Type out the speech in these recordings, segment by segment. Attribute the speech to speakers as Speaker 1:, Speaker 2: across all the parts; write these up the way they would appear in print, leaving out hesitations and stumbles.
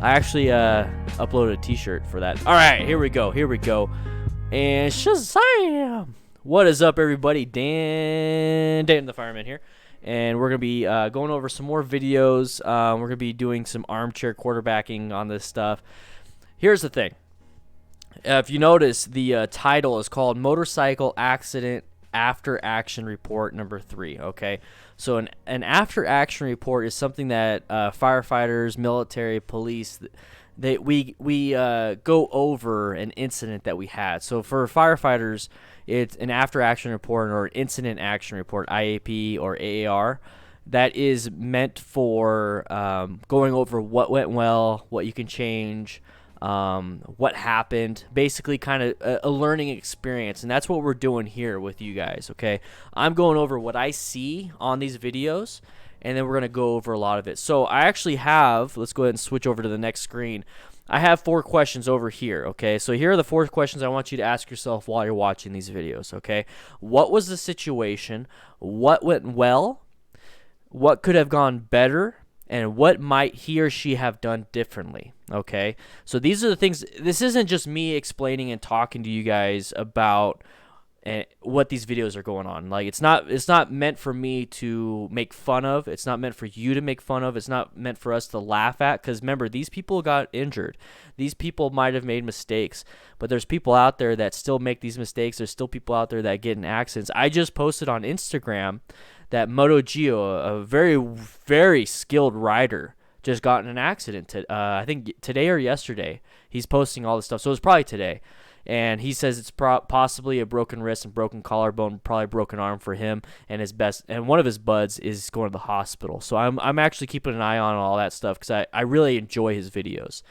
Speaker 1: I actually uploaded a t-shirt for that. All right, here we go. And Shazam! What is up, everybody? DanDanTheFireman here. And we're going to be going over some more videos. We're going to be doing some armchair quarterbacking on this stuff. Here's the thing. If you notice, the title is called Motorcycle Accident After Action Report number 3, okay? So an after action report is something that firefighters, military, police, we go over an incident that we had. So for firefighters, it's an after action report or an incident action report, IAP or AAR. That is meant for going over what went well, what you can change, what happened, basically kind of a learning experience. And that's what we're doing here with you guys, okay? I'm going over what I see on these videos, and then we're going to go over a lot of it. So I actually have, let's go ahead and switch over to the next screen. I have 4 questions over here, okay? So here are the 4 questions I want you to ask yourself while you're watching these videos, okay? What was the situation? What went well? What could have gone better? And what might he or she have done differently, okay? So these are the things. This isn't just me explaining and talking to you guys about what these videos are going on. Like, it's not meant for me to make fun of. It's not meant for you to make fun of. It's not meant for us to laugh at, because remember, these people got injured. These people might have made mistakes, but there's people out there that still make these mistakes. There's still people out there that get in accidents. I just posted on Instagram that Moto Gio, a very, very skilled rider, just got in an accident. I think today or yesterday. He's posting all this stuff, so it's probably today. And he says it's possibly a broken wrist and broken collarbone, probably broken arm for him. And one of his buds is going to the hospital. So I'm actually keeping an eye on all that stuff because I really enjoy his videos.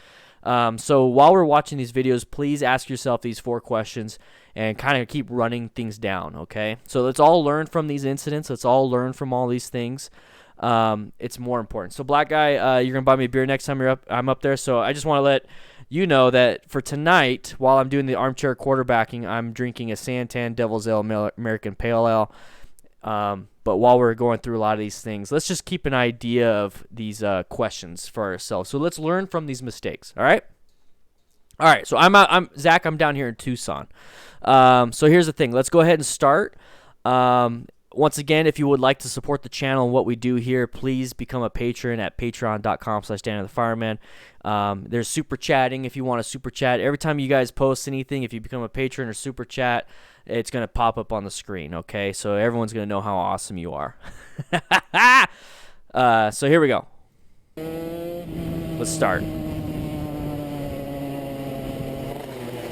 Speaker 1: So while we're watching these videos, please ask yourself these 4 questions and kind of keep running things down, okay? So let's all learn from these incidents. Let's all learn from all these things. It's more important. So Black Guy, you're going to buy me a beer next time I'm up there. So I just want to let you know that for tonight, while I'm doing the armchair quarterbacking, I'm drinking a Santan Devil's Ale American Pale Ale. But while we're going through a lot of these things, let's just keep an idea of these questions for ourselves. So let's learn from these mistakes. All right. So I'm Zach. I'm down here in Tucson. So here's the thing. Let's go ahead and start. Once again, if you would like to support the channel and what we do here, please become a patron at patreon.com/DanDanTheFireman. There's super chatting if you want to super chat. Every time you guys post anything, if you become a patron or super chat, it's going to pop up on the screen, okay? So everyone's going to know how awesome you are. So here we go. Let's start.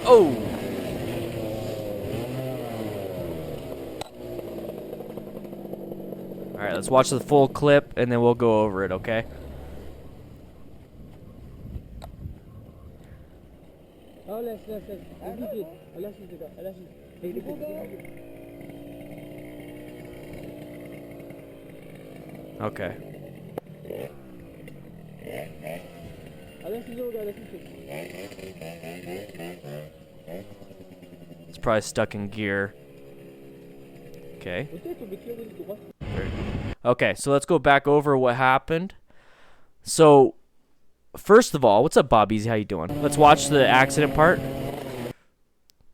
Speaker 1: Oh! All right, let's watch the full clip, and then we'll go over it, okay? Okay. It's probably stuck in gear. Okay. Okay, so let's go back over what happened. So, first of all, what's up, Bob Easy? How you doing? Let's watch the accident part.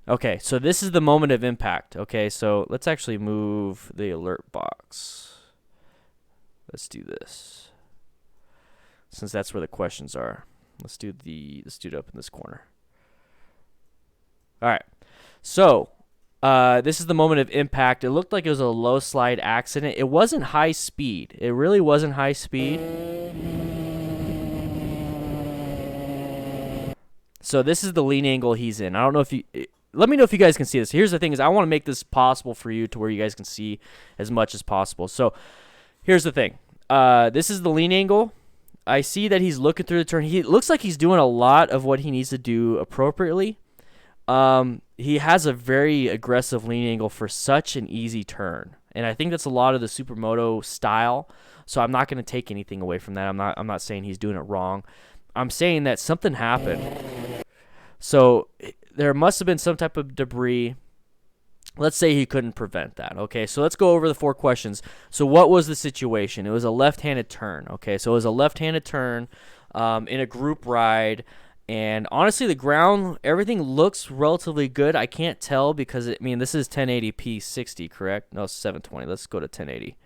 Speaker 1: Okay, so this is the moment of impact. Okay, so let's actually move the alert box. Let's do this. Since that's where the questions are. Let's do it up in this corner. All right. So, this is the moment of impact. It looked like it was a low slide accident. It wasn't high speed. It really wasn't high speed. So this is the lean angle he's in. I don't know if you... Let me know if you guys can see this. Here's the thing is I want to make this possible for you to where you guys can see as much as possible. So here's the thing. This is the lean angle. I see that he's looking through the turn. He looks like he's doing a lot of what he needs to do appropriately. He has a very aggressive lean angle for such an easy turn. And I think that's a lot of the Supermoto style. So I'm not going to take anything away from that. I'm not saying he's doing it wrong. I'm saying that something happened. So there must have been some type of debris. Let's say he couldn't prevent that. Okay, so let's go over the 4 questions. So what was the situation? It was a left-handed turn. Okay, so it was a left-handed turn. in a group ride. And honestly, the ground, everything looks relatively good. I can't tell because, this is 1080p 60, correct? No, 720. Let's go to 1080.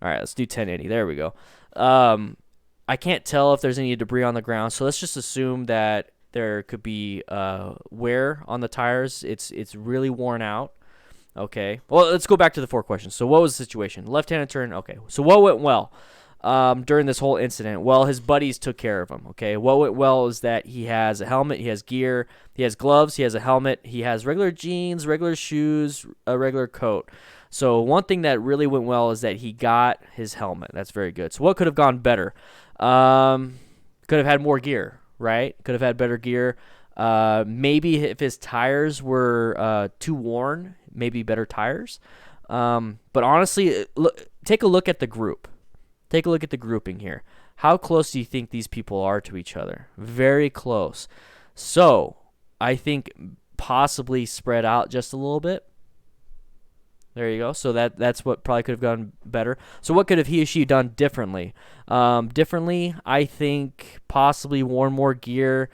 Speaker 1: All right, let's do 1080. There we go. I can't tell if there's any debris on the ground, so let's just assume that there could be wear on the tires. It's really worn out. Okay. Well, let's go back to the 4 questions. So what was the situation? Left-handed turn. Okay. So what went well during this whole incident? Well, his buddies took care of him. Okay. What went well is that he has a helmet, he has gear, he has gloves, he has a helmet, he has regular jeans, regular shoes, a regular coat. So one thing that really went well is that he got his helmet. That's very good. So what could have gone better? Could have had more gear, right? Could have had better gear. Maybe if his tires were too worn, maybe better tires. But honestly, take a look at the group. Take a look at the grouping here. How close do you think these people are to each other? Very close. So I think possibly spread out just a little bit. There you go. So that's what probably could have gone better. So what could have he or she done differently? Differently, I think possibly worn more gear,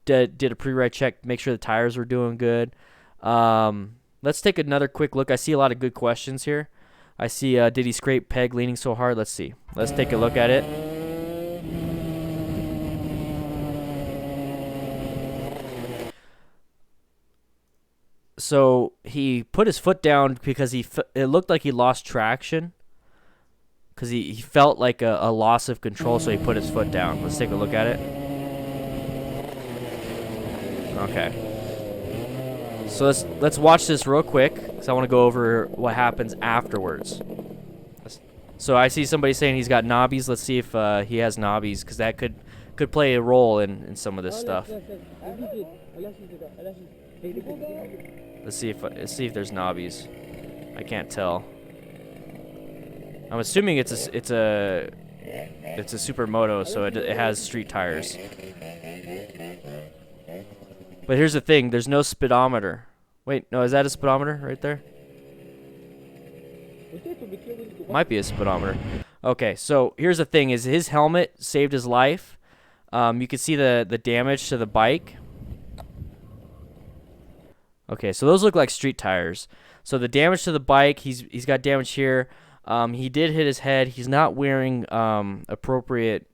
Speaker 1: did a pre-ride check, make sure the tires were doing good. Let's take another quick look. I see a lot of good questions here. I see, did he scrape peg leaning so hard? Let's see. Let's take a look at it. So he put his foot down because it looked like he lost traction. Because he felt like a loss of control, so he put his foot down. Let's take a look at it. Okay. So let's watch this real quick, because I want to go over what happens afterwards. So I see somebody saying he's got knobbies. Let's see if he has knobbies, because that could play a role in some of this stuff. Let's see if there's knobbies. I can't tell. I'm assuming it's a supermoto, so it has street tires. But here's the thing, there's no speedometer. Wait, no, is that a speedometer right there? Might be a speedometer. Okay, so here's the thing, is his helmet saved his life. You can see the damage to the bike. Okay, so those look like street tires. So the damage to the bike, he's got damage here. He did hit his head. He's not wearing appropriate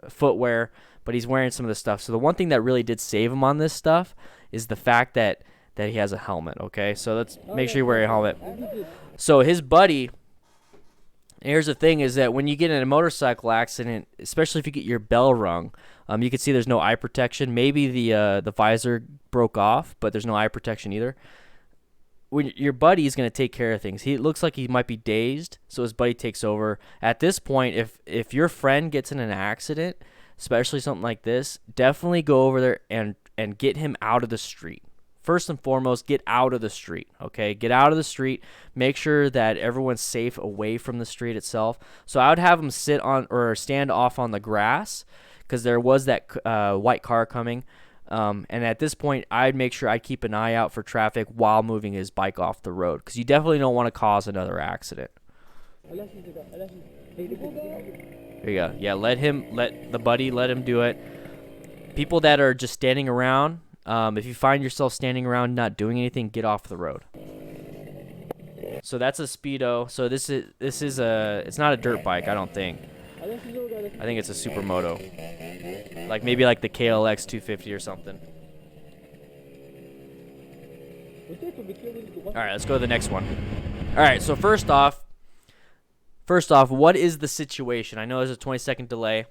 Speaker 1: footwear, but he's wearing some of the stuff. So the one thing that really did save him on this stuff is the fact that he has a helmet, okay? So let's make sure you wear a helmet. So his buddy, here's the thing, is that when you get in a motorcycle accident, especially if you get your bell rung, you can see there's no eye protection. Maybe the visor broke off, but there's no eye protection either. When your buddy is going to take care of things. He looks like he might be dazed, so his buddy takes over. At this point, if your friend gets in an accident, especially something like this, definitely go over there and get him out of the street. First and foremost, get out of the street, okay? Get out of the street. Make sure that everyone's safe away from the street itself. So I would have him sit on or stand off on the grass, because there was that white car coming. And at this point, I'd make sure I'd keep an eye out for traffic while moving his bike off the road, because you definitely don't want to cause another accident. There you go. Yeah, let the buddy do it. People that are just standing around, if you find yourself standing around not doing anything, get off the road. So that's a Speedo. So this is it's not a dirt bike, I don't think. I think it's a supermoto. Like maybe like the KLX 250 or something. All right, let's go to the next one. All right, so first off, what is the situation? I know there's a 20-second delay.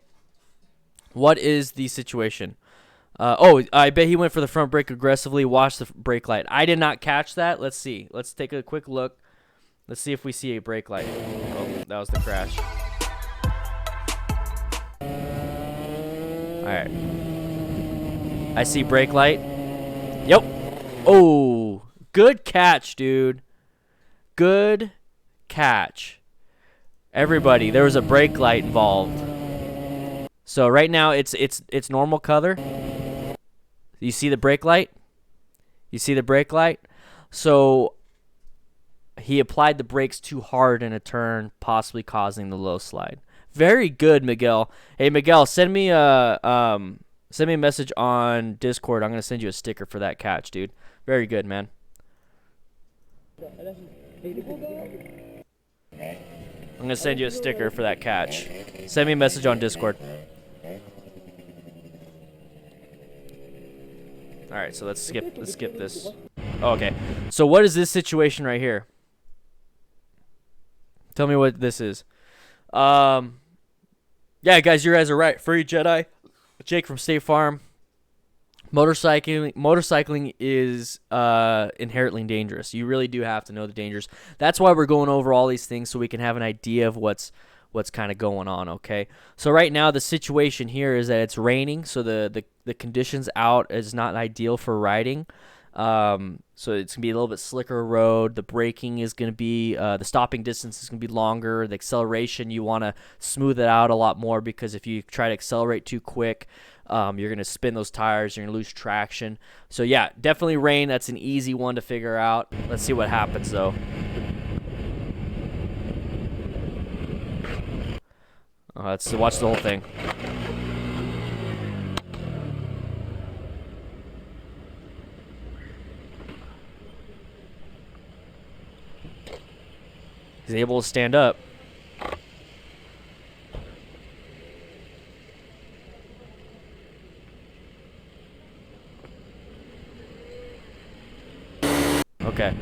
Speaker 1: What is the situation? I bet he went for the front brake aggressively. Watch the brake light. I did not catch that. Let's see. Let's take a quick look. Let's see if we see a brake light. Oh, that was the crash. All right. I see brake light. Yep. Oh, good catch, dude. Good catch. Everybody, there was a brake light involved. So right now it's normal color. You see the brake light? You see the brake light? So he applied the brakes too hard in a turn, possibly causing the low slide. Very good, Miguel. Hey, Miguel, send me a message on Discord. I'm gonna send you a sticker for that catch, dude. Very good, man. I'm gonna send you a sticker for that catch. Send me a message on Discord. All right, so let's skip this. Oh, okay. So what is this situation right here? Tell me what this is. Yeah, guys, you guys are right. Free Jedi. Jake from State Farm. Motorcycling is inherently dangerous. You really do have to know the dangers. That's why we're going over all these things so we can have an idea of what's kind of going on, okay? So right now the situation here is that it's raining, so the conditions out is not ideal for riding. So it's gonna be a little bit slicker road. The braking is gonna be the stopping distance is gonna be longer. The acceleration, you want to smooth it out a lot more, because if you try to accelerate too quick, you're gonna spin those tires. You're gonna lose traction. So yeah, definitely rain. That's an easy one to figure out. Let's see what happens though. Let's watch the whole thing. He's able to stand up. Okay.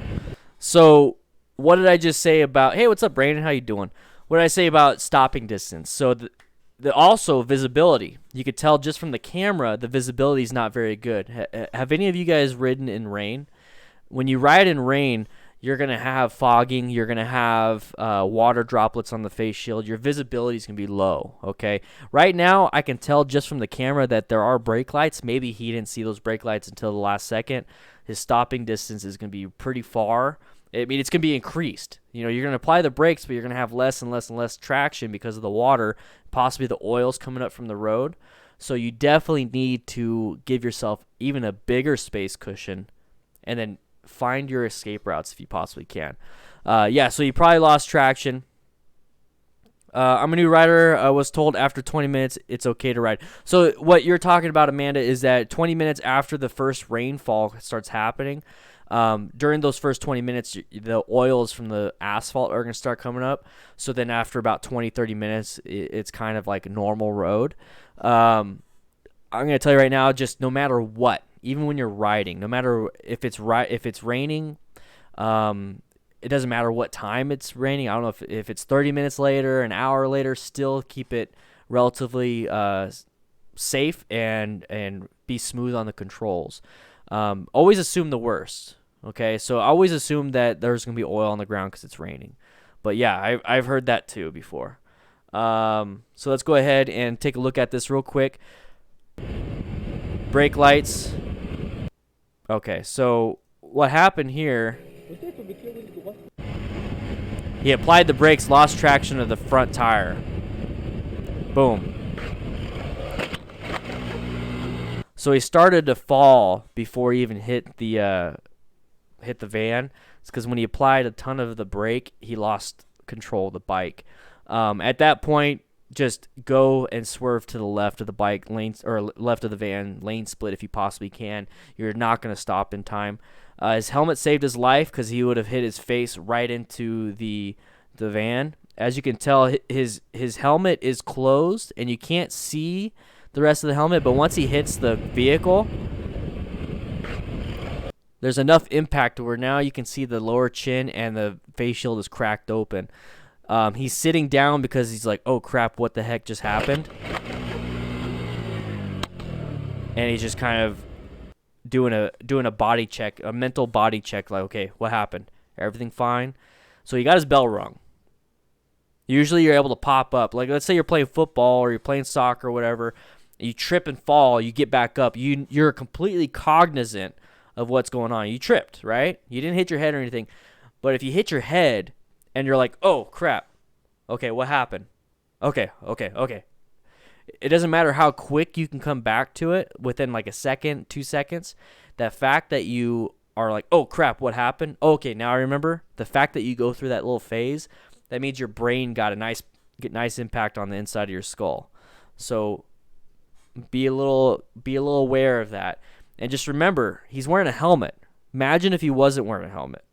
Speaker 1: So, what did I just say about... Hey, what's up, Brandon? How you doing? What did I say about stopping distance? So, also visibility. You could tell just from the camera, the visibility is not very good. Have any of you guys ridden in rain? When you ride in rain, you're going to have fogging. You're going to have water droplets on the face shield. Your visibility is going to be low, okay? Right now, I can tell just from the camera that there are brake lights. Maybe he didn't see those brake lights until the last second. His stopping distance is going to be pretty far. I mean, it's going to be increased. You know, you're going to apply the brakes, but you're going to have less and less and less traction because of the water, possibly the oils coming up from the road. So you definitely need to give yourself even a bigger space cushion, and then find your escape routes if you possibly can. Yeah, so you probably lost traction. I'm a new rider. I was told after 20 minutes it's okay to ride. So what you're talking about, Amanda, is that 20 minutes after the first rainfall starts happening, during those first 20 minutes, the oils from the asphalt are going to start coming up. So then after about 20-30 minutes, it's kind of like a normal road. I'm going to tell you right now, just no matter what, even when you're riding, no matter if it's raining, it doesn't matter what time it's raining. I don't know if it's 30 minutes later, an hour later, still keep it relatively safe and be smooth on the controls. Always assume the worst, okay? So always assume that there's going to be oil on the ground because it's raining. But yeah, I've heard that too before. So let's go ahead and take a look at this real quick. Brake lights. Okay, so what happened here, he applied the brakes, lost traction of the front tire. Boom. So he started to fall before he even hit the van. It's because when he applied a ton of the brake, he lost control of the bike. At that point, just go and swerve to the left of the bike lane, or left of the van, lane split if you possibly can. You're not going to stop in time. His helmet saved his life because he would have hit his face right into the van. As you can tell, his helmet is closed and you can't see the rest of the helmet, but once he hits the vehicle, there's enough impact to where now you can see the lower chin and the face shield is cracked open. He's sitting down because he's like, oh crap, what the heck just happened? And he's just kind of doing a body check, a mental body check, like, okay, what happened? Everything fine? So he got his bell rung. Usually you're able to pop up. Like, let's say you're playing football or you're playing soccer or whatever, you trip and fall, you get back up. You're completely cognizant of what's going on. You tripped, right? You didn't hit your head or anything. But if you hit your head and you're like, oh, crap. Okay, what happened? Okay. It doesn't matter how quick you can come back to it within like a second, 2 seconds. That fact that you are like, oh, crap, what happened? Okay, now I remember. The fact that you go through that little phase, that means your brain got a nice get nice impact on the inside of your skull. So be a little aware of that. And just remember, he's wearing a helmet. Imagine if he wasn't wearing a helmet.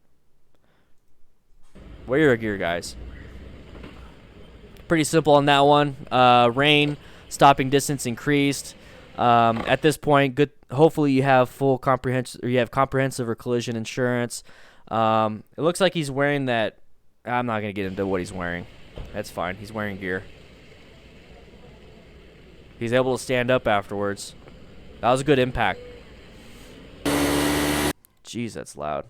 Speaker 1: Wear your gear, guys. Pretty simple on that one. Rain, stopping distance increased. At this point, good. Hopefully you have full comprehensive, or you have comprehensive or collision insurance. It looks like he's wearing that. I'm not gonna get into what he's wearing. That's fine. He's wearing gear. He's able to stand up afterwards. That was a good impact. Jeez, that's loud.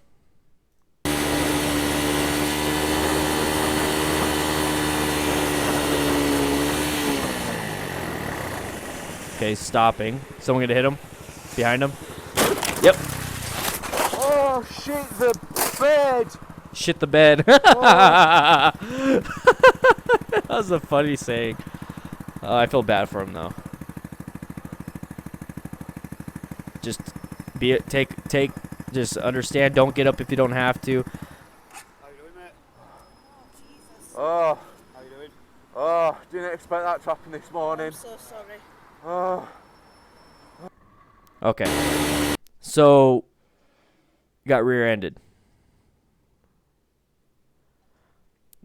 Speaker 1: Okay, stopping. Someone gonna hit him? Behind him? Yep.
Speaker 2: Oh, shit the bed!
Speaker 1: Shit the bed.
Speaker 2: Oh.
Speaker 1: That was a funny saying. I feel bad for him though. Just just understand. Don't get up if you don't have to.
Speaker 2: How you doing, mate? Oh. How you doing? Oh, didn't expect that to happen this morning.
Speaker 3: I'm so sorry.
Speaker 2: Oh.
Speaker 1: Okay. So, got rear-ended.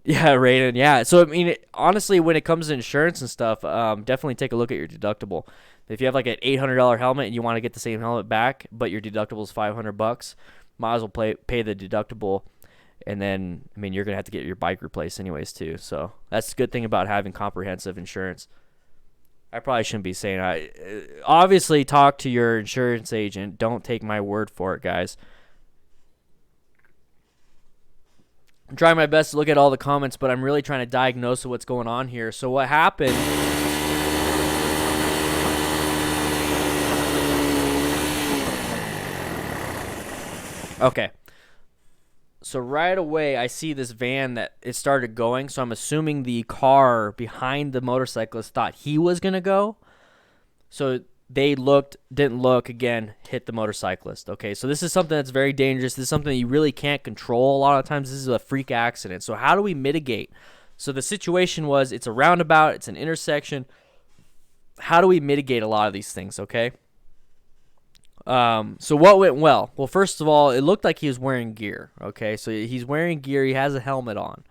Speaker 1: Yeah, Raiden. Yeah. So I mean, honestly, when it comes to insurance and stuff, definitely take a look at your deductible. If you have like an $800 helmet and you want to get the same helmet back, but your deductible is $500, might as well pay the deductible, and then I mean you're gonna have to get your bike replaced anyways too. So that's the good thing about having comprehensive insurance. I probably shouldn't be saying obviously talk to your insurance agent. Don't take my word for it, guys. I'm trying my best to look at all the comments, but I'm really trying to diagnose what's going on here. So what happened? Okay. So right away, I see this van that it started going. So I'm assuming the car behind the motorcyclist thought he was going to go. So they didn't look, again, hit the motorcyclist. Okay, so this is something that's very dangerous. This is something that you really can't control a lot of times. This is a freak accident. So how do we mitigate? So the situation was, it's a roundabout, it's an intersection. How do we mitigate a lot of these things, okay? So what went well? Well, first of all, it looked like he was wearing gear, okay? So he's wearing gear, he has a helmet on.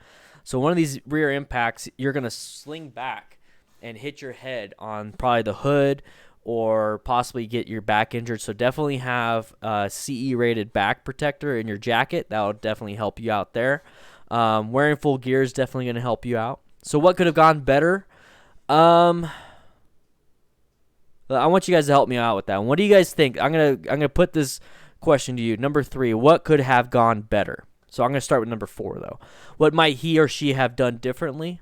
Speaker 1: So one of these rear impacts, you're going to sling back and hit your head on probably the hood, or possibly get your back injured. So definitely have a CE rated back protector in your jacket. That will definitely help you out there. Wearing full gear is definitely going to help you out. So what could have gone better? I want you guys to help me out with that. What do you guys think? I'm gonna put this question to you. Number 3, what could have gone better? So I'm gonna start with number 4 though. What might he or she have done differently?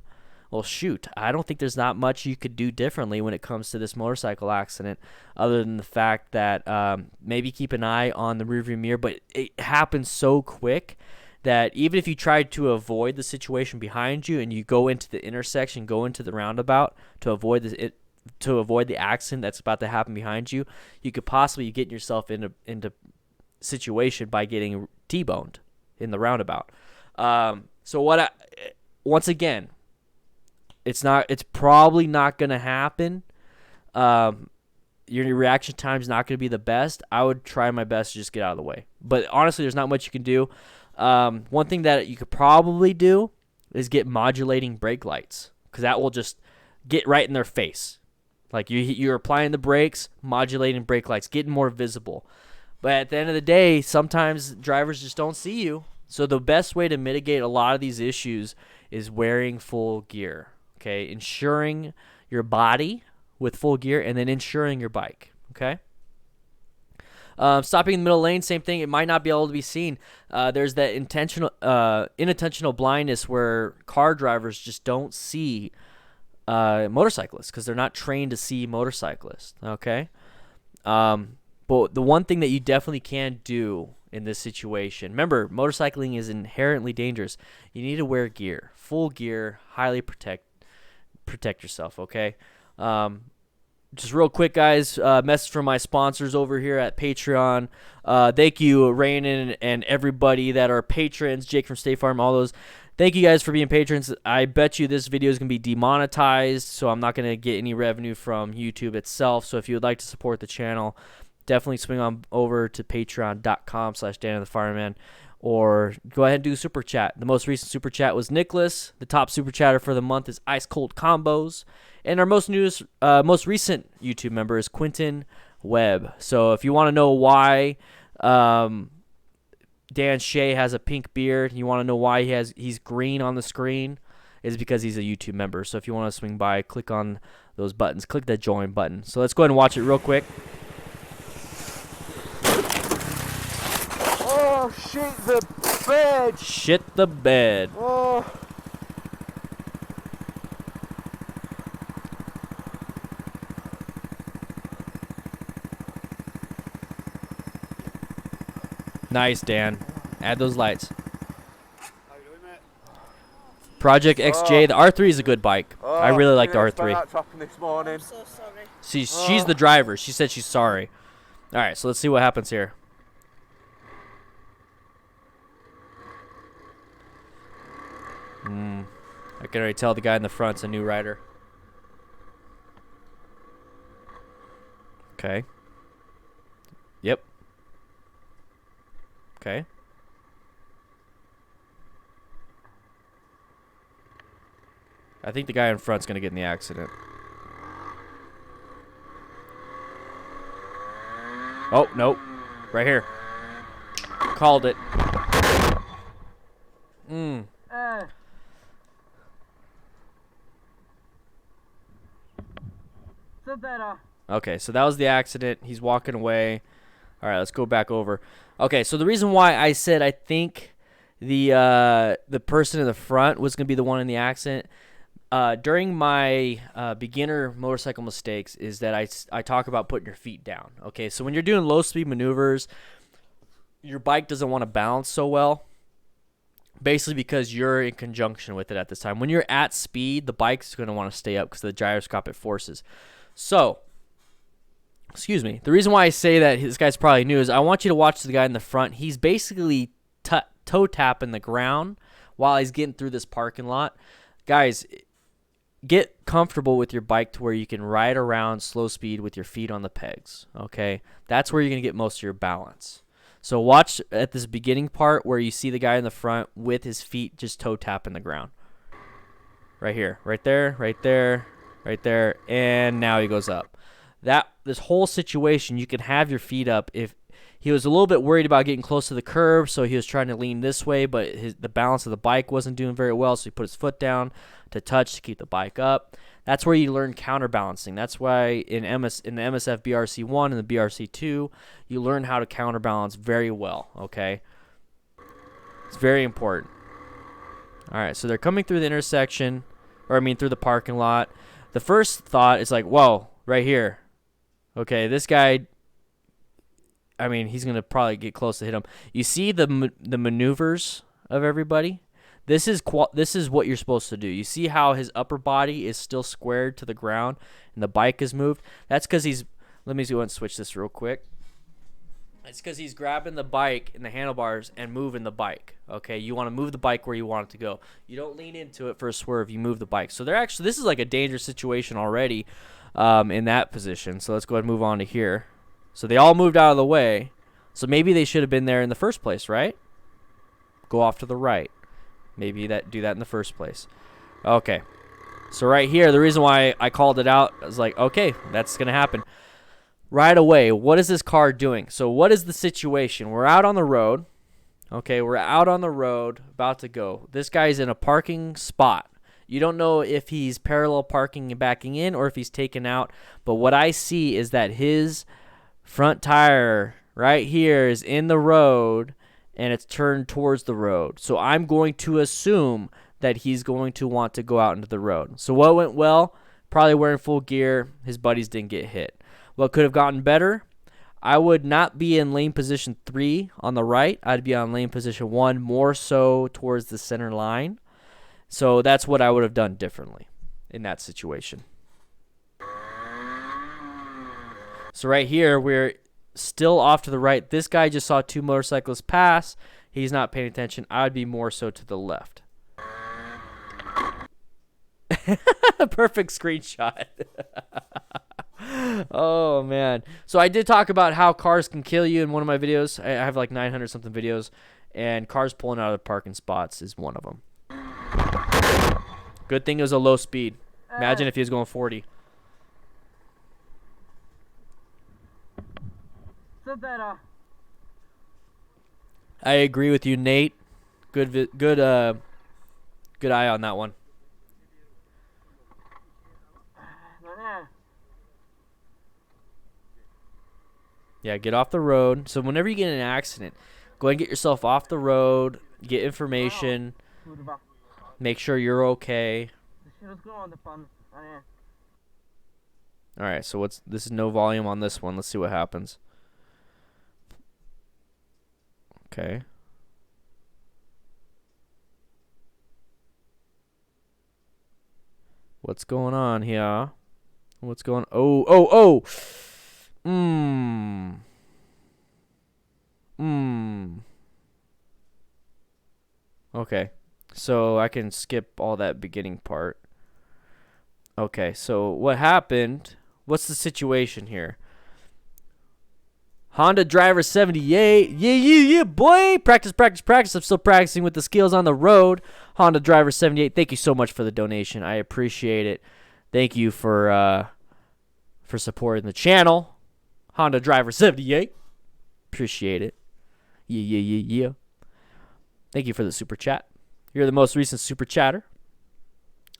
Speaker 1: Well, shoot, I don't think there's not much you could do differently when it comes to this motorcycle accident, other than the fact that maybe keep an eye on the rearview mirror. But it happens so quick that even if you tried to avoid the situation behind you and you go into the intersection, go into the roundabout to avoid the accident that's about to happen behind you, you could possibly get yourself into situation by getting T-boned in the roundabout. Once again, it's probably not going to happen. Your reaction time is not going to be the best. I would try my best to just get out of the way. But honestly, there's not much you can do. One thing that you could probably do is get modulating brake lights, because that will just get right in their face. Like you're applying the brakes, modulating brake lights, getting more visible. But at the end of the day, sometimes drivers just don't see you. So the best way to mitigate a lot of these issues is wearing full gear. Okay, insuring your body with full gear, and then insuring your bike. Okay. Stopping in the middle lane, same thing. It might not be able to be seen. There's that inattentional blindness where car drivers just don't see motorcyclists because they're not trained to see motorcyclists. Okay. But the one thing that you definitely can do in this situation, remember, motorcycling is inherently dangerous. You need to wear gear, full gear, highly protect yourself. Okay. Just real quick, guys, message from my sponsors over here at Patreon. Thank you, Rainin and everybody that are patrons, Jake from State Farm, all those. Thank you guys for being patrons. I bet you this video is going to be demonetized, so I'm not going to get any revenue from YouTube itself. So if you would like to support the channel, definitely swing on over to patreon.com/DanDanTheFireman, or go ahead and do super chat. The most recent super chat was Nicholas. The top super chatter for the month is Ice Cold Combos, and our most recent YouTube member is Quentin Webb. So if you want to know why Dan Shea has a pink beard, you want to know why he's green on the screen, is because he's a YouTube member. So if you want to swing by, click on those buttons. Click that join button. So let's go ahead and watch it real quick.
Speaker 2: Oh, shit the bed.
Speaker 1: Shit the bed.
Speaker 2: Oh.
Speaker 1: Nice, Dan. Add those lights. Project XJ. The R3 is a good bike. I really like the R3.
Speaker 2: That dropping this morning.
Speaker 3: I'm so sorry.
Speaker 1: She's the driver. She said she's sorry. All right, so let's see what happens here. I can already tell the guy in the front's a new rider. Okay. Yep. Okay. I think the guy in front's gonna get in the accident. Oh, nope. Right here. Called it. Okay, so that was the accident. He's walking away. All right, let's go back over. Okay, so the reason why I said I think the person in the front was going to be the one in the accident during my beginner motorcycle mistakes is that I talk about putting your feet down. Okay, so when you're doing low-speed maneuvers, your bike doesn't want to balance so well, basically because you're in conjunction with it at this time. When you're at speed, the bike's going to want to stay up because of the gyroscopic forces. So, excuse me. The reason why I say that this guy's probably new is I want you to watch the guy in the front. He's basically toe tapping the ground while he's getting through this parking lot. Guys, get comfortable with your bike to where you can ride around slow speed with your feet on the pegs. Okay, that's where you're going to get most of your balance. So watch at this beginning part where you see the guy in the front with his feet just toe tapping the ground. Right here, right there, right there, right there, and now he goes up. This whole situation, you can have your feet up. If he was a little bit worried about getting close to the curb, so he was trying to lean this way, but the balance of the bike wasn't doing very well, so he put his foot down to touch to keep the bike up. That's where you learn counterbalancing. That's why in the MSF BRC1 and the BRC2, you learn how to counterbalance very well, okay? It's very important. All right, so they're coming through the intersection, through the parking lot. The first thought is like, whoa, right here. Okay, this guy, he's going to probably get close to hit him. You see the maneuvers of everybody? This is what you're supposed to do. You see how his upper body is still squared to the ground and the bike is moved? That's because let me go and switch this real quick. It's because he's grabbing the bike and the handlebars and moving the bike. Okay, you want to move the bike where you want it to go. You don't lean into it for a swerve. You move the bike. So this is like a dangerous situation already in that position. So let's go ahead and move on to here. So they all moved out of the way. So maybe they should have been there in the first place, right? Go off to the right. Maybe do that in the first place. Okay. So right here, the reason why I called it out, I was like, okay, that's going to happen. Right away, what is this car doing? So what is the situation? We're out on the road. Okay, we're out on the road, about to go. This guy's in a parking spot. You don't know if he's parallel parking and backing in or if he's taken out. But what I see is that his front tire right here is in the road and it's turned towards the road. So I'm going to assume that he's going to want to go out into the road. So what went well? Probably wearing full gear. His buddies didn't get hit. What could have gotten better? I would not be in lane position 3 on the right. I'd be on lane position 1, more so towards the center line. So that's what I would have done differently in that situation. So right here, we're still off to the right. This guy just saw 2 motorcyclists pass. He's not paying attention. I would be more so to the left. Perfect screenshot. Oh man. So I did talk about how cars can kill you in one of my videos. I have like 900 something videos, and cars pulling out of the parking spots is one of them. Good thing it was a low speed. Imagine if he was going 40. I agree with you, Nate. Good eye on that one. Yeah, get off the road. So whenever you get in an accident, go ahead and get yourself off the road, get information, make sure you're okay. Alright, so this is no volume on this one. Let's see what happens. Okay. What's going on here? What's going Oh. Okay. So I can skip all that beginning part. Okay, so what happened? What's the situation here? Honda driver 78. Yeah, boy. Practice. I'm still practicing with the skills on the road. Honda driver 78. Thank you so much for the donation. I appreciate it. Thank you for supporting the channel. Honda driver 78. Appreciate it. Yeah. Thank you for the super chat. You're the most recent super chatter.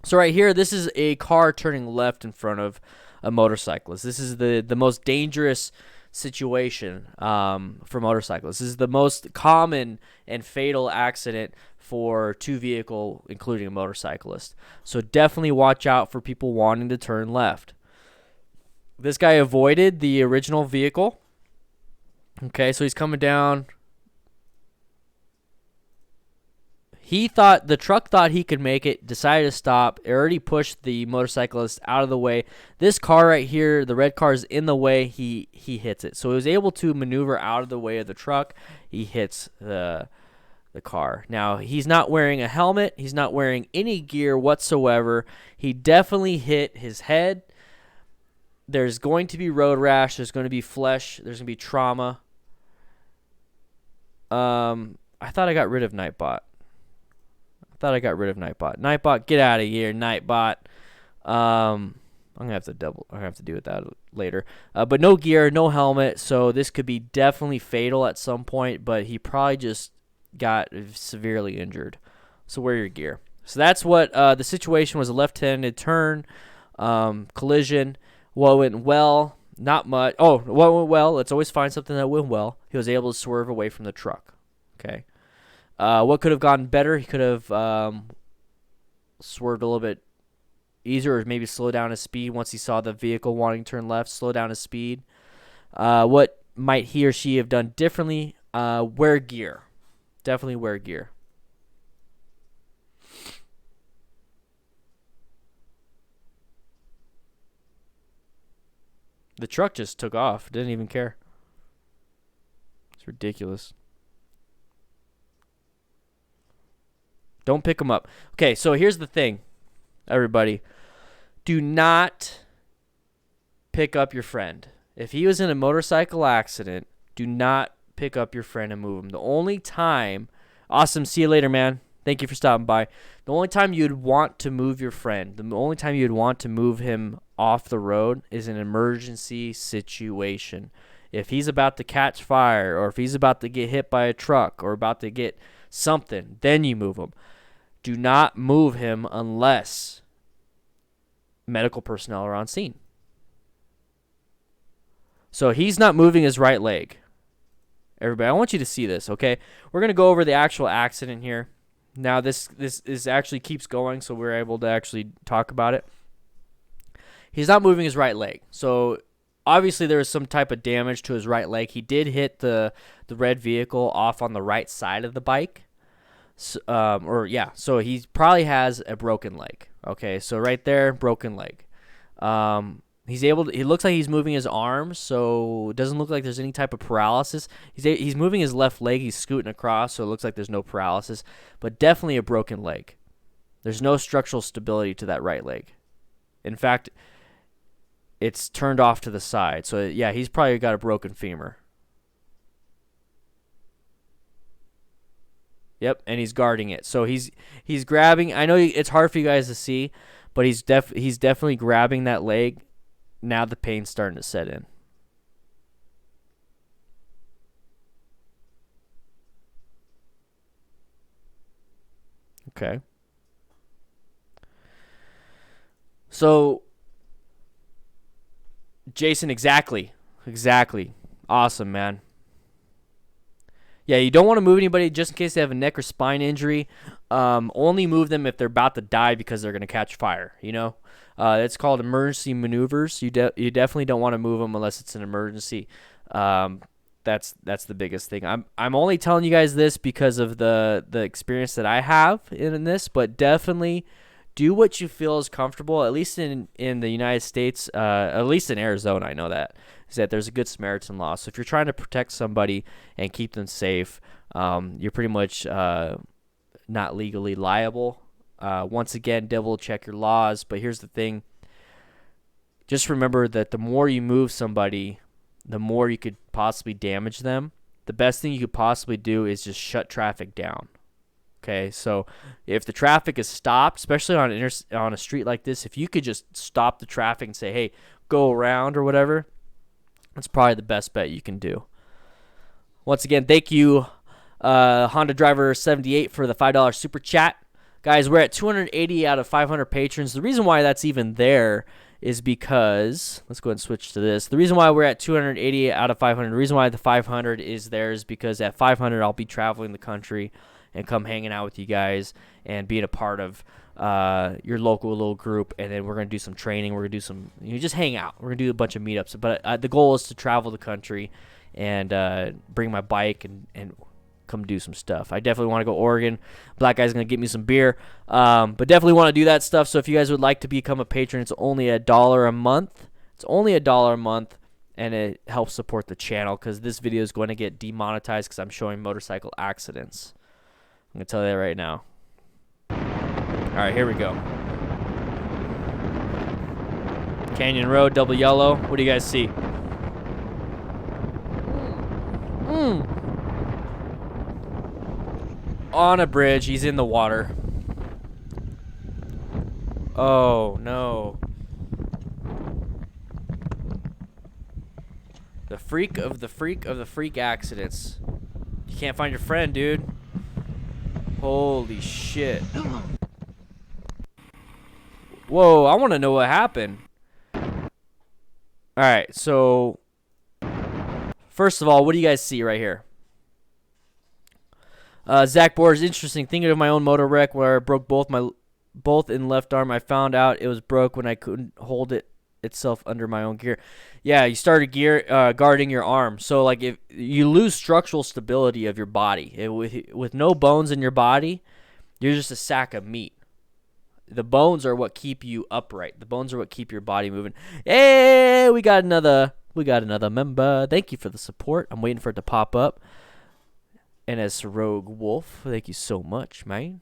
Speaker 1: So right here, this is a car turning left in front of a motorcyclist. This is the most dangerous situation for motorcyclists. This is the most common and fatal accident for two vehicle, including a motorcyclist. So definitely watch out for people wanting to turn left. This guy avoided the original vehicle. Okay, so he's coming down. The truck thought he could make it, decided to stop. It already pushed the motorcyclist out of the way. This car right here, the red car, is in the way. He hits it. So he was able to maneuver out of the way of the truck. He hits the car. Now, he's not wearing a helmet. He's not wearing any gear whatsoever. He definitely hit his head. There's going to be road rash. There's going to be flesh. There's going to be trauma. I thought I got rid of Nightbot. Nightbot, get out of here, Nightbot. I'm gonna have to deal with that later. But no gear, no helmet, so this could be definitely fatal at some point. But he probably just got severely injured. So wear your gear. So that's what the situation was. A left-handed turn, collision. What went well? Not much. Oh, what went well? Let's always find something that went well. He was able to swerve away from the truck. Okay. What could have gone better? He could have swerved a little bit easier, or maybe slow down his speed once he saw the vehicle wanting to turn left. Slow down his speed. What might he or she have done differently? Wear gear. Definitely wear gear. The truck just took off. Didn't even care. It's ridiculous. Don't pick him up. Okay, so here's the thing, everybody. Do not pick up your friend. If he was in a motorcycle accident, do not pick up your friend and move him. The only time, awesome, see you later, man. Thank you for stopping by. The only time you'd want to move your friend, the only time you'd want to move him off the road is an emergency situation. If he's about to catch fire, or if he's about to get hit by a truck, or about to get something, then you move him. Do not move him unless medical personnel are on scene. So he's not moving his right leg. Everybody, I want you to see this, okay? We're going to go over the actual accident here. Now, this actually keeps going, so we're able to actually talk about it. He's not moving his right leg. So obviously there was some type of damage to his right leg. He did hit the red vehicle off on the right side of the bike. So he probably has a broken leg. Okay, so right there, broken leg. He looks like he's moving his arms, so it doesn't look like there's any type of paralysis. He's moving his left leg. He's scooting across, so it looks like there's no paralysis, but definitely a broken leg. There's no structural stability to that right leg. In fact, it's turned off to the side. So, yeah, he's probably got a broken femur. Yep, and he's guarding it. So he's grabbing. I know it's hard for you guys to see, but he's definitely grabbing that leg. Now the pain's starting to set in. Okay. So, Jason, exactly. Awesome, man. Yeah, you don't want to move anybody just in case they have a neck or spine injury. Only move them if they're about to die because they're going to catch fire, you know? It's called emergency maneuvers. You definitely don't want to move them unless it's an emergency. That's the biggest thing. I'm only telling you guys this because of the experience that I have in this, but definitely do what you feel is comfortable. At least in the United States, at least in Arizona, I know that is that there's a good Samaritan law. So if you're trying to protect somebody and keep them safe, you're pretty much not legally liable. Once again, double check your laws. But here's the thing: just remember that the more you move somebody, the more you could possibly damage them. The best thing you could possibly do is just shut traffic down. Okay, so if the traffic is stopped, especially on a street like this, if you could just stop the traffic and say, hey, go around or whatever, that's probably the best bet you can do. Once again, thank you, Honda Driver 78 for the $5 super chat. Guys, we're at 280 out of 500 patrons. The reason why that's even there is because, let's go ahead and switch to this. The reason why we're at 280 out of 500, the reason why the 500 is there is because at 500 I'll be traveling the country and come hanging out with you guys and being a part of your local little group. And then we're going to do some training. We're going to do some, just hang out. We're going to do a bunch of meetups. But the goal is to travel the country and bring my bike and come do some stuff. I definitely want to go Oregon. Black Guy's going to get me some beer. But definitely want to do that stuff. So if you guys would like to become a patron, it's only $1 a month. It's only $1 a month. And it helps support the channel because this video is going to get demonetized because I'm showing motorcycle accidents. I'm going to tell you that right now. All right, here we go. Canyon Road, double yellow. What do you guys see? On a bridge. He's in the water. Oh, no. The freak of the freak of the freak accidents. You can't find your friend, dude. Holy shit. Whoa, I want to know what happened. Alright, so first of all, what do you guys see right here? Zach Boers, interesting. Thinking of my own motor wreck where I broke both in left arm. I found out it was broke when I couldn't hold it itself under my own gear. Yeah, you started guarding your arm. So like if you lose structural stability of your body with no bones in your body, you're just a sack of meat. The bones are what keep you upright. The bones are what keep your body moving. Hey, we got another member. Thank you for the support. I'm waiting for it to pop up. And as Rogue Wolf, thank you so much, man.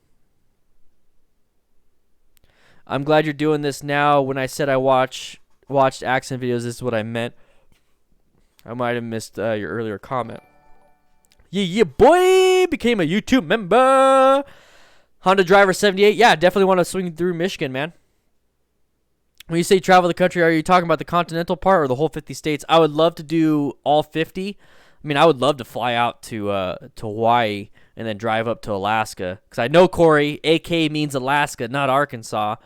Speaker 1: I'm glad you're doing this now. When I said I watched accident videos, this is what I meant. I might have missed your earlier comment. Yeah, boy! Became a YouTube member! Honda Driver 78. Yeah, definitely want to swing through Michigan, man. When you say travel the country, are you talking about the continental part or the whole 50 states? I would love to do all 50. I mean, I would love to fly out to Hawaii and then drive up to Alaska. Because I know Corey, AK means Alaska, not Arkansas.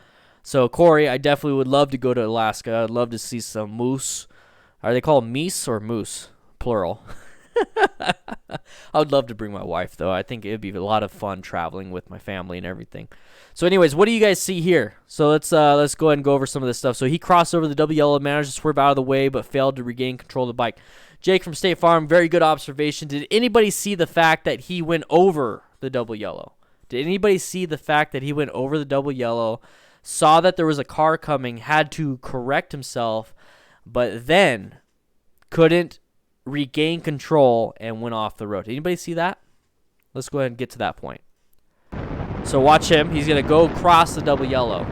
Speaker 1: So, Corey, I definitely would love to go to Alaska. I'd love to see some moose. Are they called meese or moose? Plural. I would love to bring my wife, though. I think it would be a lot of fun traveling with my family and everything. So, anyways, what do you guys see here? So, let's go ahead and go over some of this stuff. So, he crossed over the double yellow, managed to swerve out of the way, but failed to regain control of the bike. Jake from State Farm, very good observation. Did anybody see the fact that he went over the double yellow? Did anybody see the fact that he went over the double yellow, saw that there was a car coming, had to correct himself, but then couldn't regain control and went off the road? Did anybody see that? Let's go ahead and get to that point. So watch him. He's going to go across the double yellow.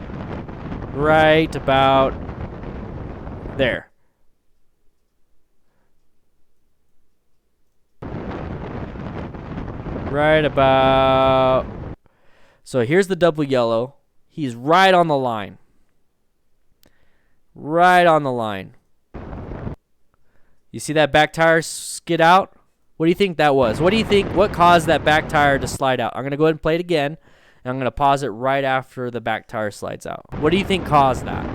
Speaker 1: Right about there. Right about... So here's the double yellow. He's right on the line. Right on the line. You see that back tire skid out? What do you think that was? What do you think? What caused that back tire to slide out? I'm going to go ahead and play it again. And I'm going to pause it right after the back tire slides out. What do you think caused that?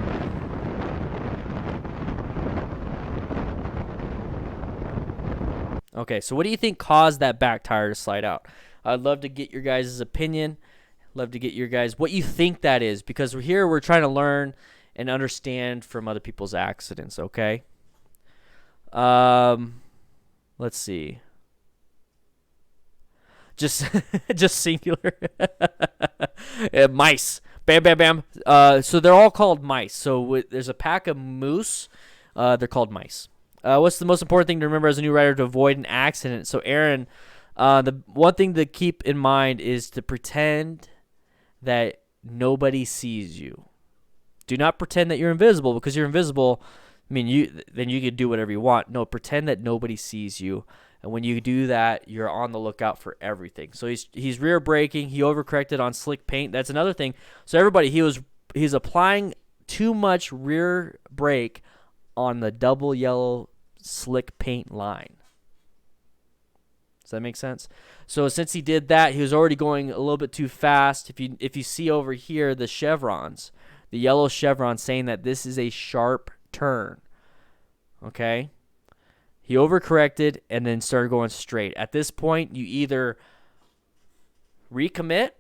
Speaker 1: Okay, so what do you think caused that back tire to slide out? I'd love to get your guys' opinion. Love to get your guys what you think that is, because we're trying to learn and understand from other people's accidents, okay? Let's see. Just singular. Mice. Bam, bam, bam. So they're all called mice. So there's a pack of moose. They're called mice. What's the most important thing to remember as a new rider to avoid an accident? So Aaron, the one thing to keep in mind is to pretend that nobody sees you. Do not pretend that you're invisible, because you're invisible. I mean, then you can do whatever you want. No, pretend that nobody sees you. And when you do that, you're on the lookout for everything. So he's rear braking. He overcorrected on slick paint. That's another thing. So everybody, he's applying too much rear brake on the double yellow slick paint line. Does that make sense? So since he did that, he was already going a little bit too fast. If you see over here the chevrons, the yellow chevron saying that this is a sharp turn. Okay? He overcorrected and then started going straight. At this point, you either recommit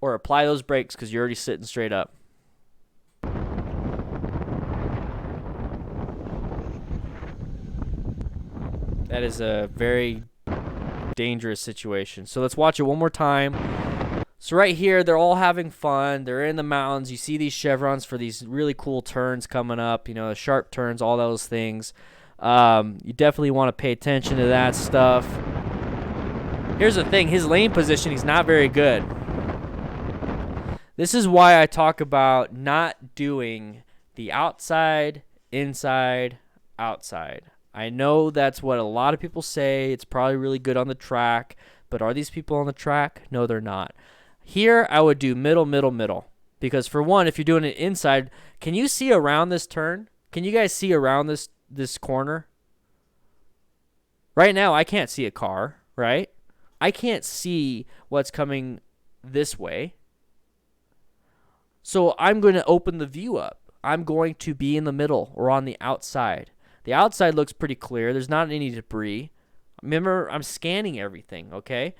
Speaker 1: or apply those brakes because you're already sitting straight up. That is a very dangerous situation. So let's watch it one more time. So right here, they're all having fun. They're in the mountains. You see these chevrons for these really cool turns coming up, you know, the sharp turns, all those things. You definitely want to pay attention to that stuff. Here's the thing. His lane positioning is not very good. This is why I talk about not doing the outside, inside, outside. I know that's what a lot of people say. It's probably really good on the track. But are these people on the track? No, they're not. Here, I would do middle, middle, middle. Because for one, if you're doing it inside, can you see around this turn? Can you guys see around this corner? Right now, I can't see a car, right? I can't see what's coming this way. So I'm going to open the view up. I'm going to be in the middle or on the outside. The outside looks pretty clear. There's not any debris. Remember, I'm scanning everything, okay?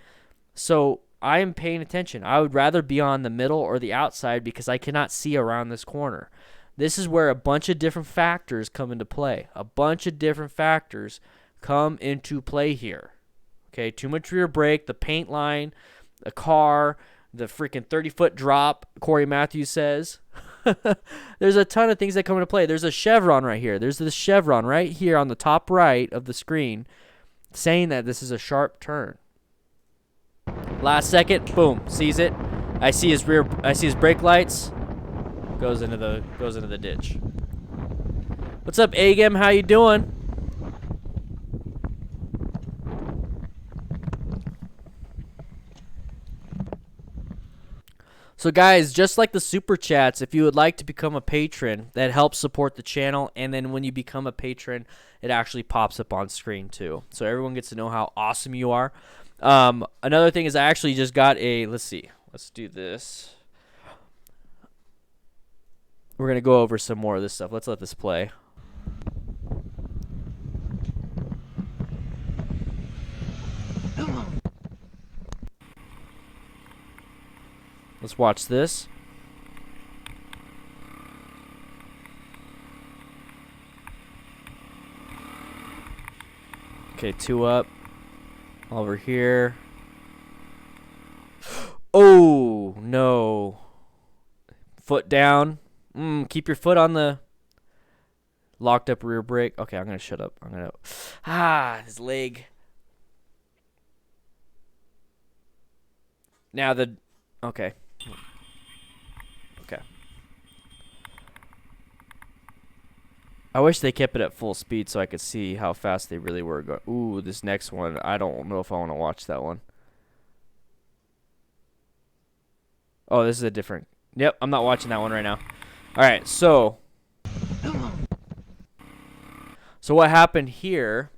Speaker 1: So I am paying attention. I would rather be on the middle or the outside because I cannot see around this corner. This is where a bunch of different factors come into play. A bunch of different factors come into play here. Okay, too much rear brake, the paint line, the car, the freaking 30-foot drop, Corey Matthews says. There's a ton of things that come into play. There's a chevron right here. There's this chevron right here on the top right of the screen saying that this is a sharp turn. Last second, boom, sees it. I see his brake lights. Goes into the ditch. What's up, Agam? How you doing? So guys, just like the super chats, if you would like to become a patron, that helps support the channel, and then when you become a patron, it actually pops up on screen too. So everyone gets to know how awesome you are. Another thing is I actually just got a, let's do this. We're going to go over some more of this stuff. Let's let this play. Let's watch this. Okay, 2 up. Over here. Oh, no. Foot down. Keep your foot on the locked up rear brake. Okay, I'm going to shut up. His leg. Now okay. I wish they kept it at full speed so I could see how fast they really were going. Ooh, this next one. I don't know if I want to watch that one. Oh, this is a different. Yep, I'm not watching that one right now. All right, so what happened here?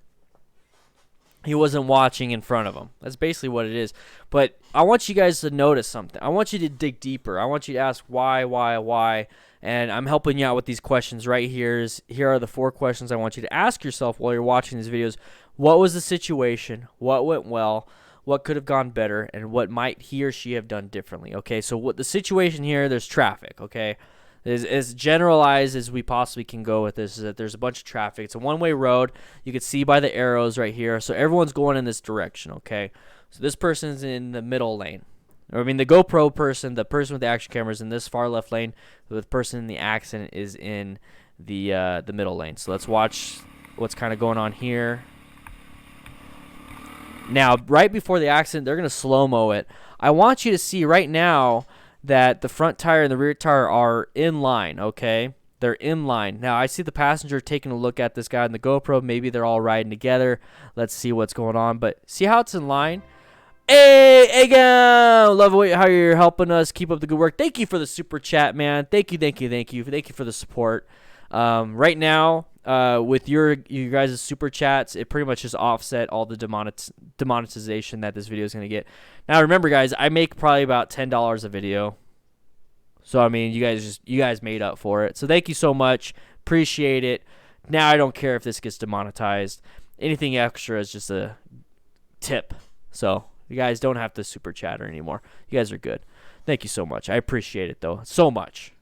Speaker 1: He wasn't watching in front of him. That's basically what it is. But I want you guys to notice something. I want you to dig deeper. I want you to ask why. And I'm helping you out with these questions right here. Here are the 4 questions I want you to ask yourself while you're watching these videos. What was the situation? What went well? What could have gone better? And what might he or she have done differently? Okay, so what the situation here, there's traffic, okay? As generalized as we possibly can go with this is that there's a bunch of traffic. It's a one-way road. You can see by the arrows right here. So everyone's going in this direction, okay? So this person's in the middle lane. Or, I mean, the GoPro person, the person with the action camera is in this far left lane. The person in the accident is in the middle lane. So let's watch what's kind of going on here. Now, right before the accident, they're going to slow-mo it. I want you to see right now that the front tire and the rear tire are in line, okay? They're in line. Now, I see the passenger taking a look at this guy on the GoPro. Maybe they're all riding together. Let's see what's going on. But see how it's in line? Hey, Agam! Love how you're helping us. Keep up the good work. Thank you for the super chat, man. Thank you for the support. Right now, with you guys' super chats, it pretty much just offset all the demonetization that this video is going to get. Now, remember, guys, I make probably about $10 a video. So, I mean, you guys made up for it. So, thank you so much. Appreciate it. Now, I don't care if this gets demonetized. Anything extra is just a tip. So, you guys don't have to super chatter anymore. You guys are good. Thank you so much. I appreciate it, though, so much.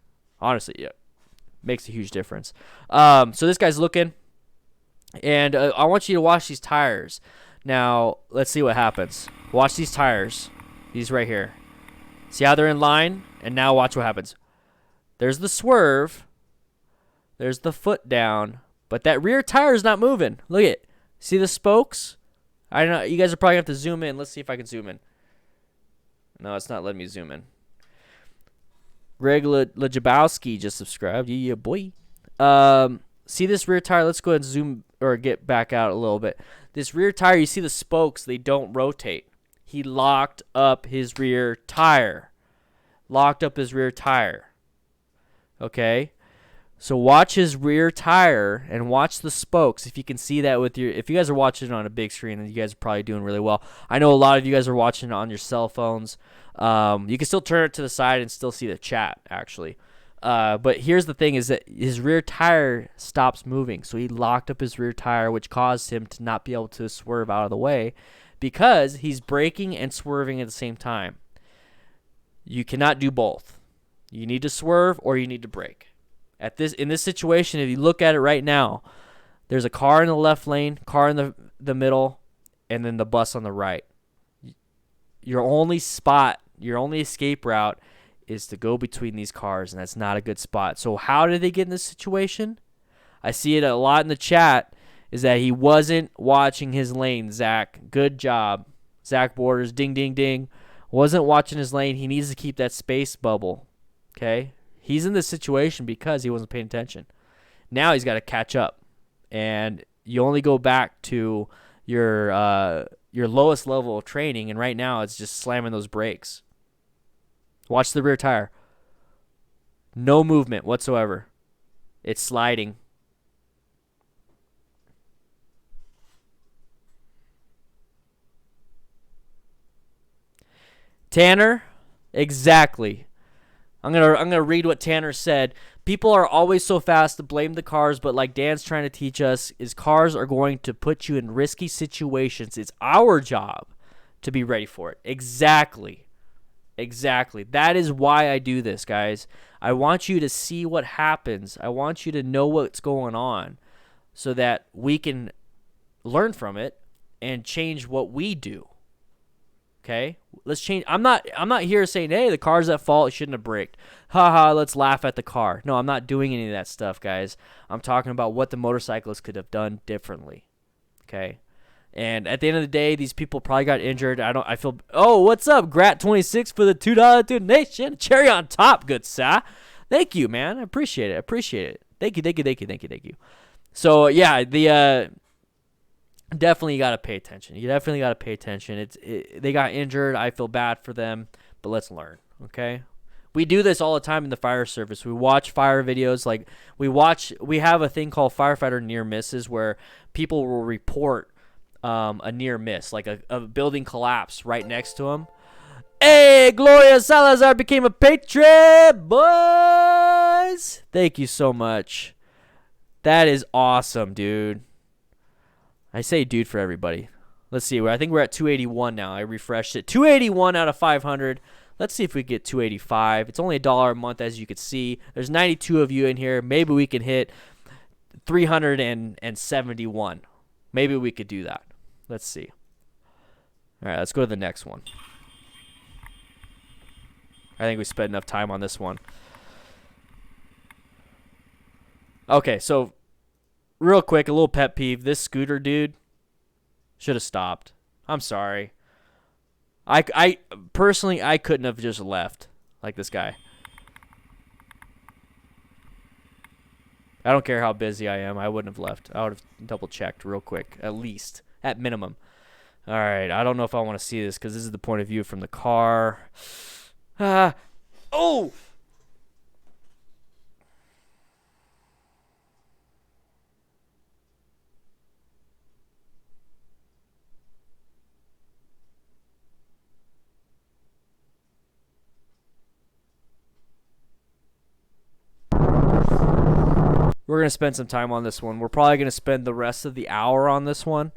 Speaker 1: Honestly, yeah. Makes a huge difference. So this guy's looking, and I want you to watch these tires. Now, let's see what happens. Watch these tires. These right here. See how they're in line? And now watch what happens. There's the swerve. There's the foot down. But that rear tire is not moving. Look at it. See the spokes? I don't know. You guys are probably going to have to zoom in. Let's see if I can zoom in. No, it's not letting me zoom in. Greg Lajabowski just subscribed. Yeah, boy. See this rear tire? Let's go ahead and zoom or get back out a little bit. This rear tire, you see the spokes. They don't rotate. He locked up his rear tire. Okay? So watch his rear tire and watch the spokes. If you can see that with if you guys are watching it on a big screen, then you guys are probably doing really well. I know a lot of you guys are watching it on your cell phones. You can still turn it to the side and still see the chat, actually. But here's the thing is that his rear tire stops moving. So he locked up his rear tire, which caused him to not be able to swerve out of the way because he's braking and swerving at the same time. You cannot do both. You need to swerve or you need to brake. In this situation, if you look at it right now, there's a car in the left lane, car in the middle, and then the bus on the right. Your only escape route is to go between these cars, and that's not a good spot. So how did they get in this situation? I see it a lot in the chat, is that he wasn't watching his lane, Zach. Good job. Zach Borders, ding, ding, ding. Wasn't watching his lane. He needs to keep that space bubble, okay? He's in this situation because he wasn't paying attention. Now he's got to catch up, and you only go back to your lowest level of training, and right now it's just slamming those brakes. Watch the rear tire. No movement whatsoever. It's sliding. Tanner, exactly. I'm gonna read what Tanner said. People are always so fast to blame the cars, but like Dan's trying to teach us, is cars are going to put you in risky situations. It's our job to be ready for it. Exactly. That is why I do this, guys. I want you to see what happens. I want you to know what's going on so that we can learn from it and change what we do. Okay, let's change. I'm not here saying, hey, the car's at fault. It shouldn't have braked. Haha, let's laugh at the car. No, I'm not doing any of that stuff, guys. I'm talking about what the motorcyclist could have done differently. Okay, and at the end of the day, these people probably got injured. I feel. Oh, what's up, Grat26 for the $2 donation? Cherry on top, good sir. Thank you, man. I appreciate it. Thank you. So yeah, the definitely got to pay attention. You definitely got to pay attention. They got injured. I feel bad for them, but let's learn, okay? We do this all the time in the fire service. We watch fire videos. Like we have a thing called firefighter near misses where people will report a near miss, like a building collapse right next to them. Hey, Gloria Salazar became a patron, boys. Thank you so much. That is awesome, dude. I say dude for everybody. Let's see. I think we're at 281 now. I refreshed it. 281 out of 500. Let's see if we get 285. It's only $1 a month, as you can see. There's 92 of you in here. Maybe we can hit 371. Maybe we could do that. Let's see. All right, let's go to the next one. I think we spent enough time on this one. Okay, so real quick, a little pet peeve. This scooter dude should have stopped. I'm sorry. I personally, I couldn't have just left like this guy. I don't care how busy I am. I wouldn't have left. I would have double checked real quick, at least, at minimum. All right, I don't know if I want to see this because this is the point of view from the car. Oh! We're going to spend some time on this one. We're probably going to spend the rest of the hour on this one.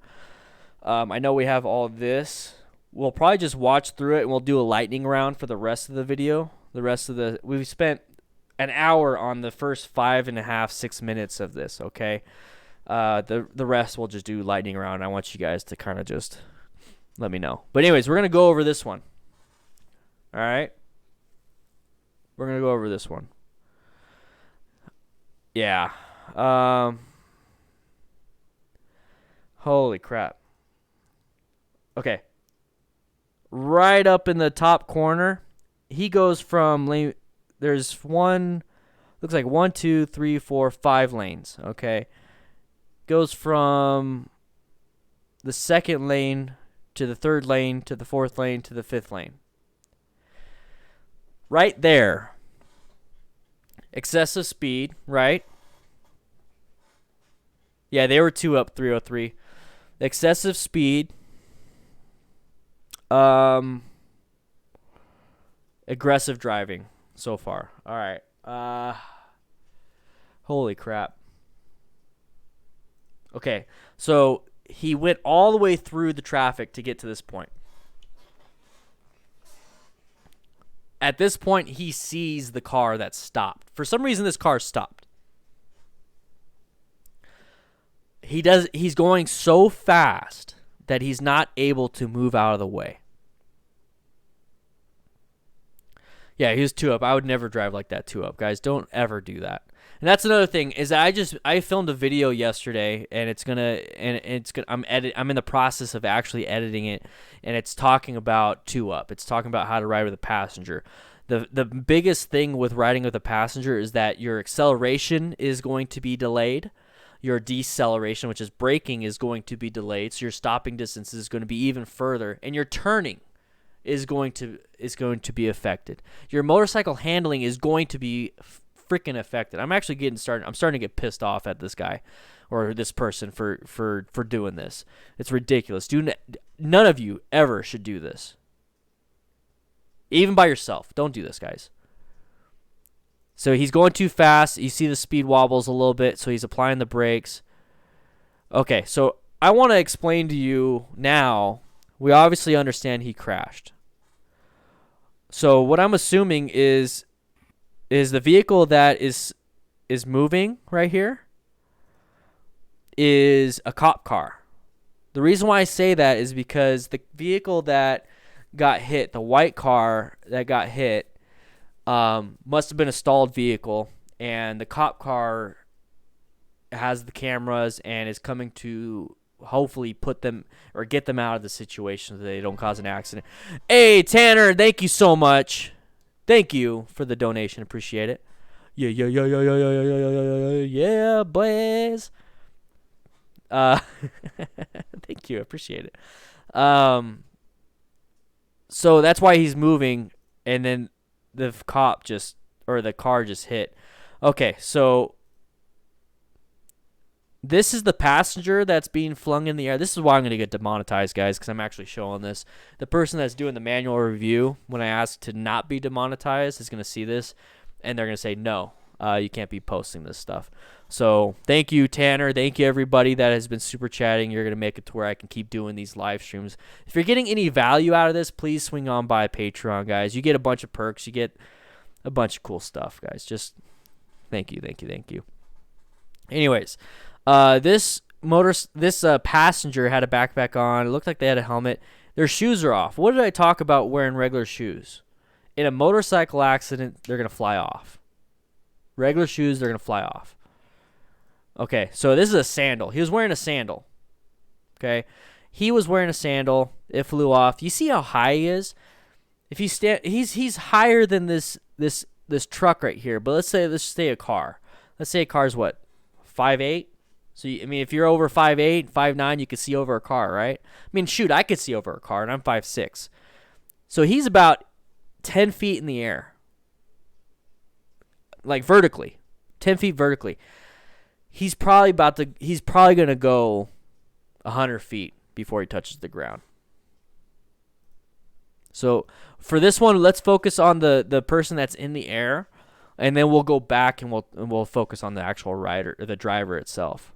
Speaker 1: I know we have all of this. We'll probably just watch through it, and we'll do a lightning round for the rest of the video. We've spent an hour on the first 5.5, 6 minutes of this, okay? The rest we'll just do lightning round. I want you guys to kind of just let me know. But anyways, we're going to go over this one. All right? We're going to go over this one. Yeah. Holy crap. Okay. Right up in the top corner, he goes from lane. There's one, looks like 1, 2, 3, 4, 5 lanes. Okay. Goes from the second lane to the third lane to the fourth lane to the fifth lane. Right there. Excessive speed, right? Yeah, they were 2 up, 303. Excessive speed. Aggressive driving so far. All right. Holy crap. Okay, so he went all the way through the traffic to get to this point. At this point, he sees the car that stopped. For some reason, this car stopped. He's going so fast that he's not able to move out of the way. Yeah, he was 2 up. I would never drive like that 2 up. Guys, don't ever do that. And that's another thing is I filmed a video yesterday and I'm in the process of actually editing it, and it's talking about 2 up. It's talking about how to ride with a passenger. The biggest thing with riding with a passenger is that your acceleration is going to be delayed. Your deceleration, which is braking, is going to be delayed. So your stopping distance is going to be even further, and your turning is going to be affected. Your motorcycle handling is going to be freaking affected. I'm starting to get pissed off at this guy or this person for doing this. It's ridiculous. None of you ever should do this. Even by yourself. Don't do this, guys. So he's going too fast. You see the speed wobbles a little bit, so he's applying the brakes. Okay, so I want to explain to you now. We obviously understand he crashed. So what I'm assuming is the vehicle that is moving right here is a cop car. The reason why I say that is because the vehicle that got hit, the white car that got hit, must have been a stalled vehicle, and the cop car has the cameras and is coming to hopefully put them or get them out of the situation so they don't cause an accident. Hey, Tanner, thank you so much. Thank you for the donation. Appreciate it. Yeah, boys. Uh, thank you. I appreciate it. So that's why he's moving, and then the car just hit. Okay, so this is the passenger that's being flung in the air. This is why I'm going to get demonetized, guys, because I'm actually showing this. The person that's doing the manual review, when I ask to not be demonetized, is going to see this, and they're going to say, no, you can't be posting this stuff. So thank you, Tanner. Thank you, everybody that has been super chatting. You're going to make it to where I can keep doing these live streams. If you're getting any value out of this, please swing on by Patreon, guys. You get a bunch of perks. You get a bunch of cool stuff, guys. Just thank you, thank you, thank you. Anyways, this passenger had a backpack on. It looked like they had a helmet. Their shoes are off. What did I talk about wearing regular shoes? In a motorcycle accident, they're going to fly off. Regular shoes, they're going to fly off. Okay, so this is a sandal. He was wearing a sandal. Okay, he was wearing a sandal. It flew off. You see how high he is? If he he's higher than this truck right here. But let's say a car. Let's say a car's what, 5'8"? So I mean, if you're over 5'8", 5'9", you can see over a car, right? I mean, shoot, I could see over a car, and I'm 5'6". So he's about 10 feet in the air, like vertically, 10 feet vertically. He's probably going to go 100 feet before he touches the ground. So for this one, let's focus on the person that's in the air, and then we'll go back and we'll focus on the actual rider, or the driver itself.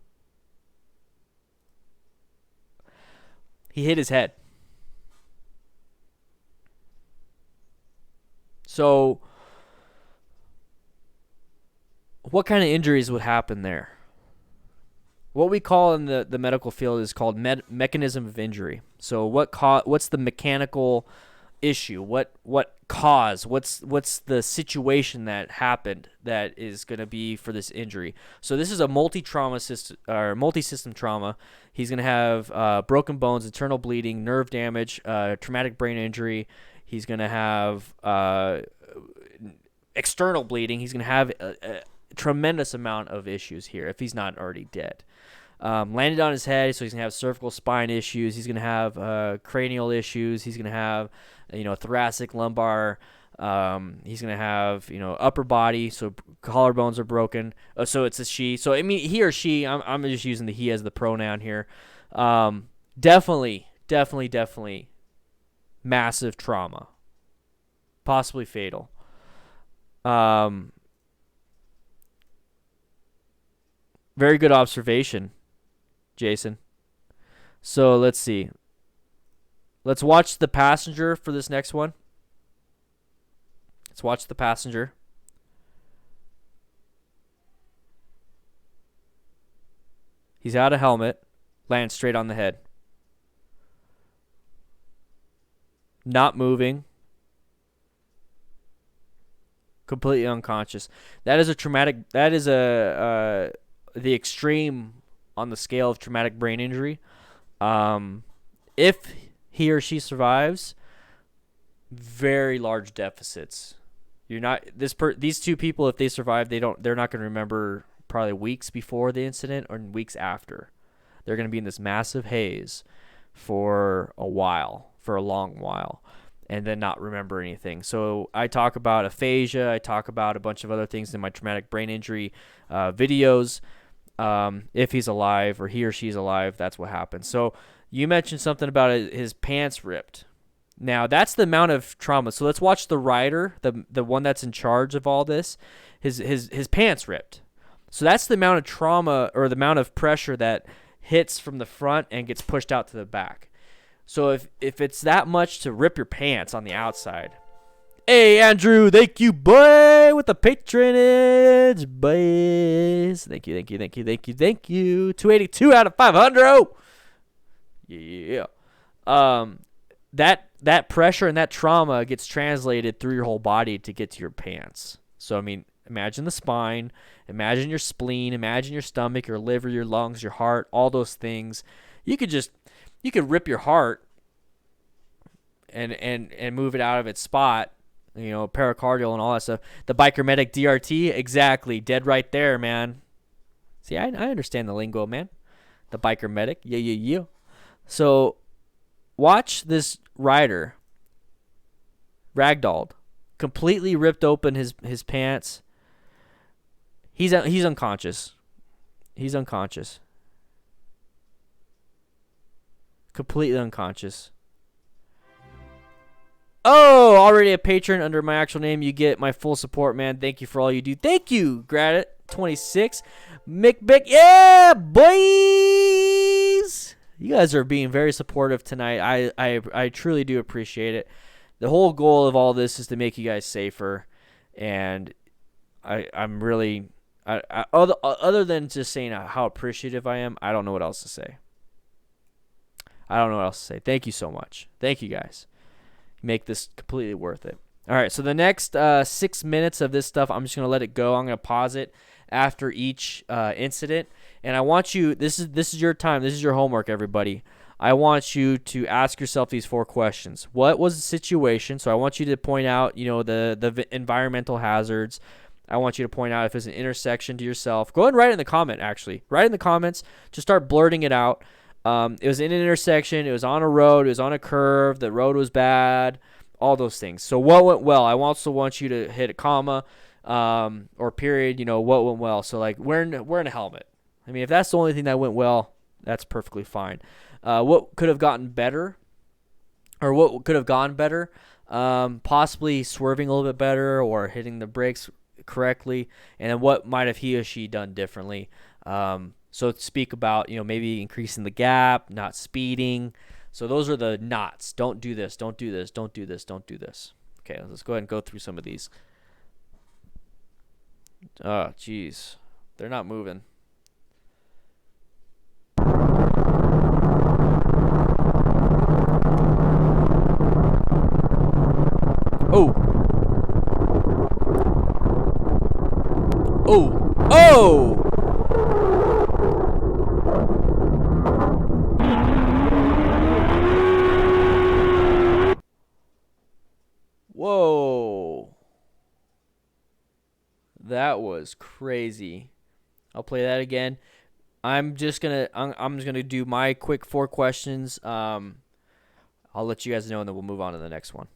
Speaker 1: He hit his head. So what kind of injuries would happen there? What we call in the medical field is called mechanism of injury. So what's the mechanical issue? What cause? What's the situation that happened that is going to be for this injury? So this is a multi-system trauma. He's going to have broken bones, internal bleeding, nerve damage, traumatic brain injury. He's going to have external bleeding. He's going to have a tremendous amount of issues here if he's not already dead. Landed on his head, so he's gonna have cervical spine issues. He's gonna have cranial issues. He's gonna have thoracic, lumbar. He's gonna have upper body, so collarbones are broken. So it's a she. So I mean he or she. I'm just using the he as the pronoun here. Definitely massive trauma, possibly fatal. Very good observation, Jason. So let's see. Let's watch the passenger for this next one. Let's watch the passenger. He's out of helmet. Lands straight on the head. Not moving. Completely unconscious. That is a traumatic. That is the extreme on the scale of traumatic brain injury. If he or she survives, very large deficits. These two people, if they survive, they're not going to remember probably weeks before the incident or weeks after. They're going to be in this massive haze for a long while, and then not remember anything. So I talk about aphasia. I talk about a bunch of other things in my traumatic brain injury videos. If he's alive or he or she's alive, that's what happens. So you mentioned something about his pants ripped. Now that's the amount of trauma. So let's watch the rider, the one that's in charge of all this. His pants ripped. So that's the amount of trauma or the amount of pressure that hits from the front and gets pushed out to the back. So if it's that much to rip your pants on the outside. Hey, Andrew, thank you, boy, with the patronage, boys. Thank you. 282 out of 500. Yeah. That pressure and that trauma gets translated through your whole body to get to your pants. So, I mean, imagine the spine, imagine your spleen, imagine your stomach, your liver, your lungs, your heart, all those things. You could rip your heart and move it out of its spot, pericardial and all that stuff. The bikermetic DRT, exactly, dead right there, man. See, I understand the lingo, man. the biker medic. Yeah. So watch this rider, ragdolled, completely ripped open his pants. He's unconscious. He's unconscious. Completely unconscious. Oh, already a patron under my actual name. You get my full support, man. Thank you for all you do. Thank you, Gradit26. McBick. Yeah, boys. You guys are being very supportive tonight. I truly do appreciate it. The whole goal of all this is to make you guys safer. And I'm really... other than just saying how appreciative I am, I don't know what else to say. Thank you so much. Thank you guys. Make this completely worth it. All right, so the next 6 minutes of this stuff, I'm just going to let it go. I'm going to pause it after each incident. And I want you, this is your time. This is your homework, everybody. I want you to ask yourself these 4 questions. What was the situation? So I want you to point out, the environmental hazards. I want you to point out if it's an intersection to yourself. Go ahead and write it in the comment, actually. Write in the comments. Just start blurting it out. It was in an intersection. It was on a road. It was on a curve. The road was bad. All those things. So what went well? I also want you to hit a comma or period. What went well. So like wearing a helmet. I mean, if that's the only thing that went well, that's perfectly fine. What could have gotten better, or what could have gone better? Possibly swerving a little bit better or hitting the brakes correctly. And then what might have he or she done differently? So speak about, maybe increasing the gap, not speeding. So those are the nots. Don't do this. Don't do this. Don't do this. Don't do this. Okay, let's go ahead and go through some of these. Oh, jeez. They're not moving. Oh. Oh. Oh! Whoa. That was crazy. I'll play that again. I'm just gonna do my quick 4 questions. I'll let you guys know and then we'll move on to the next one.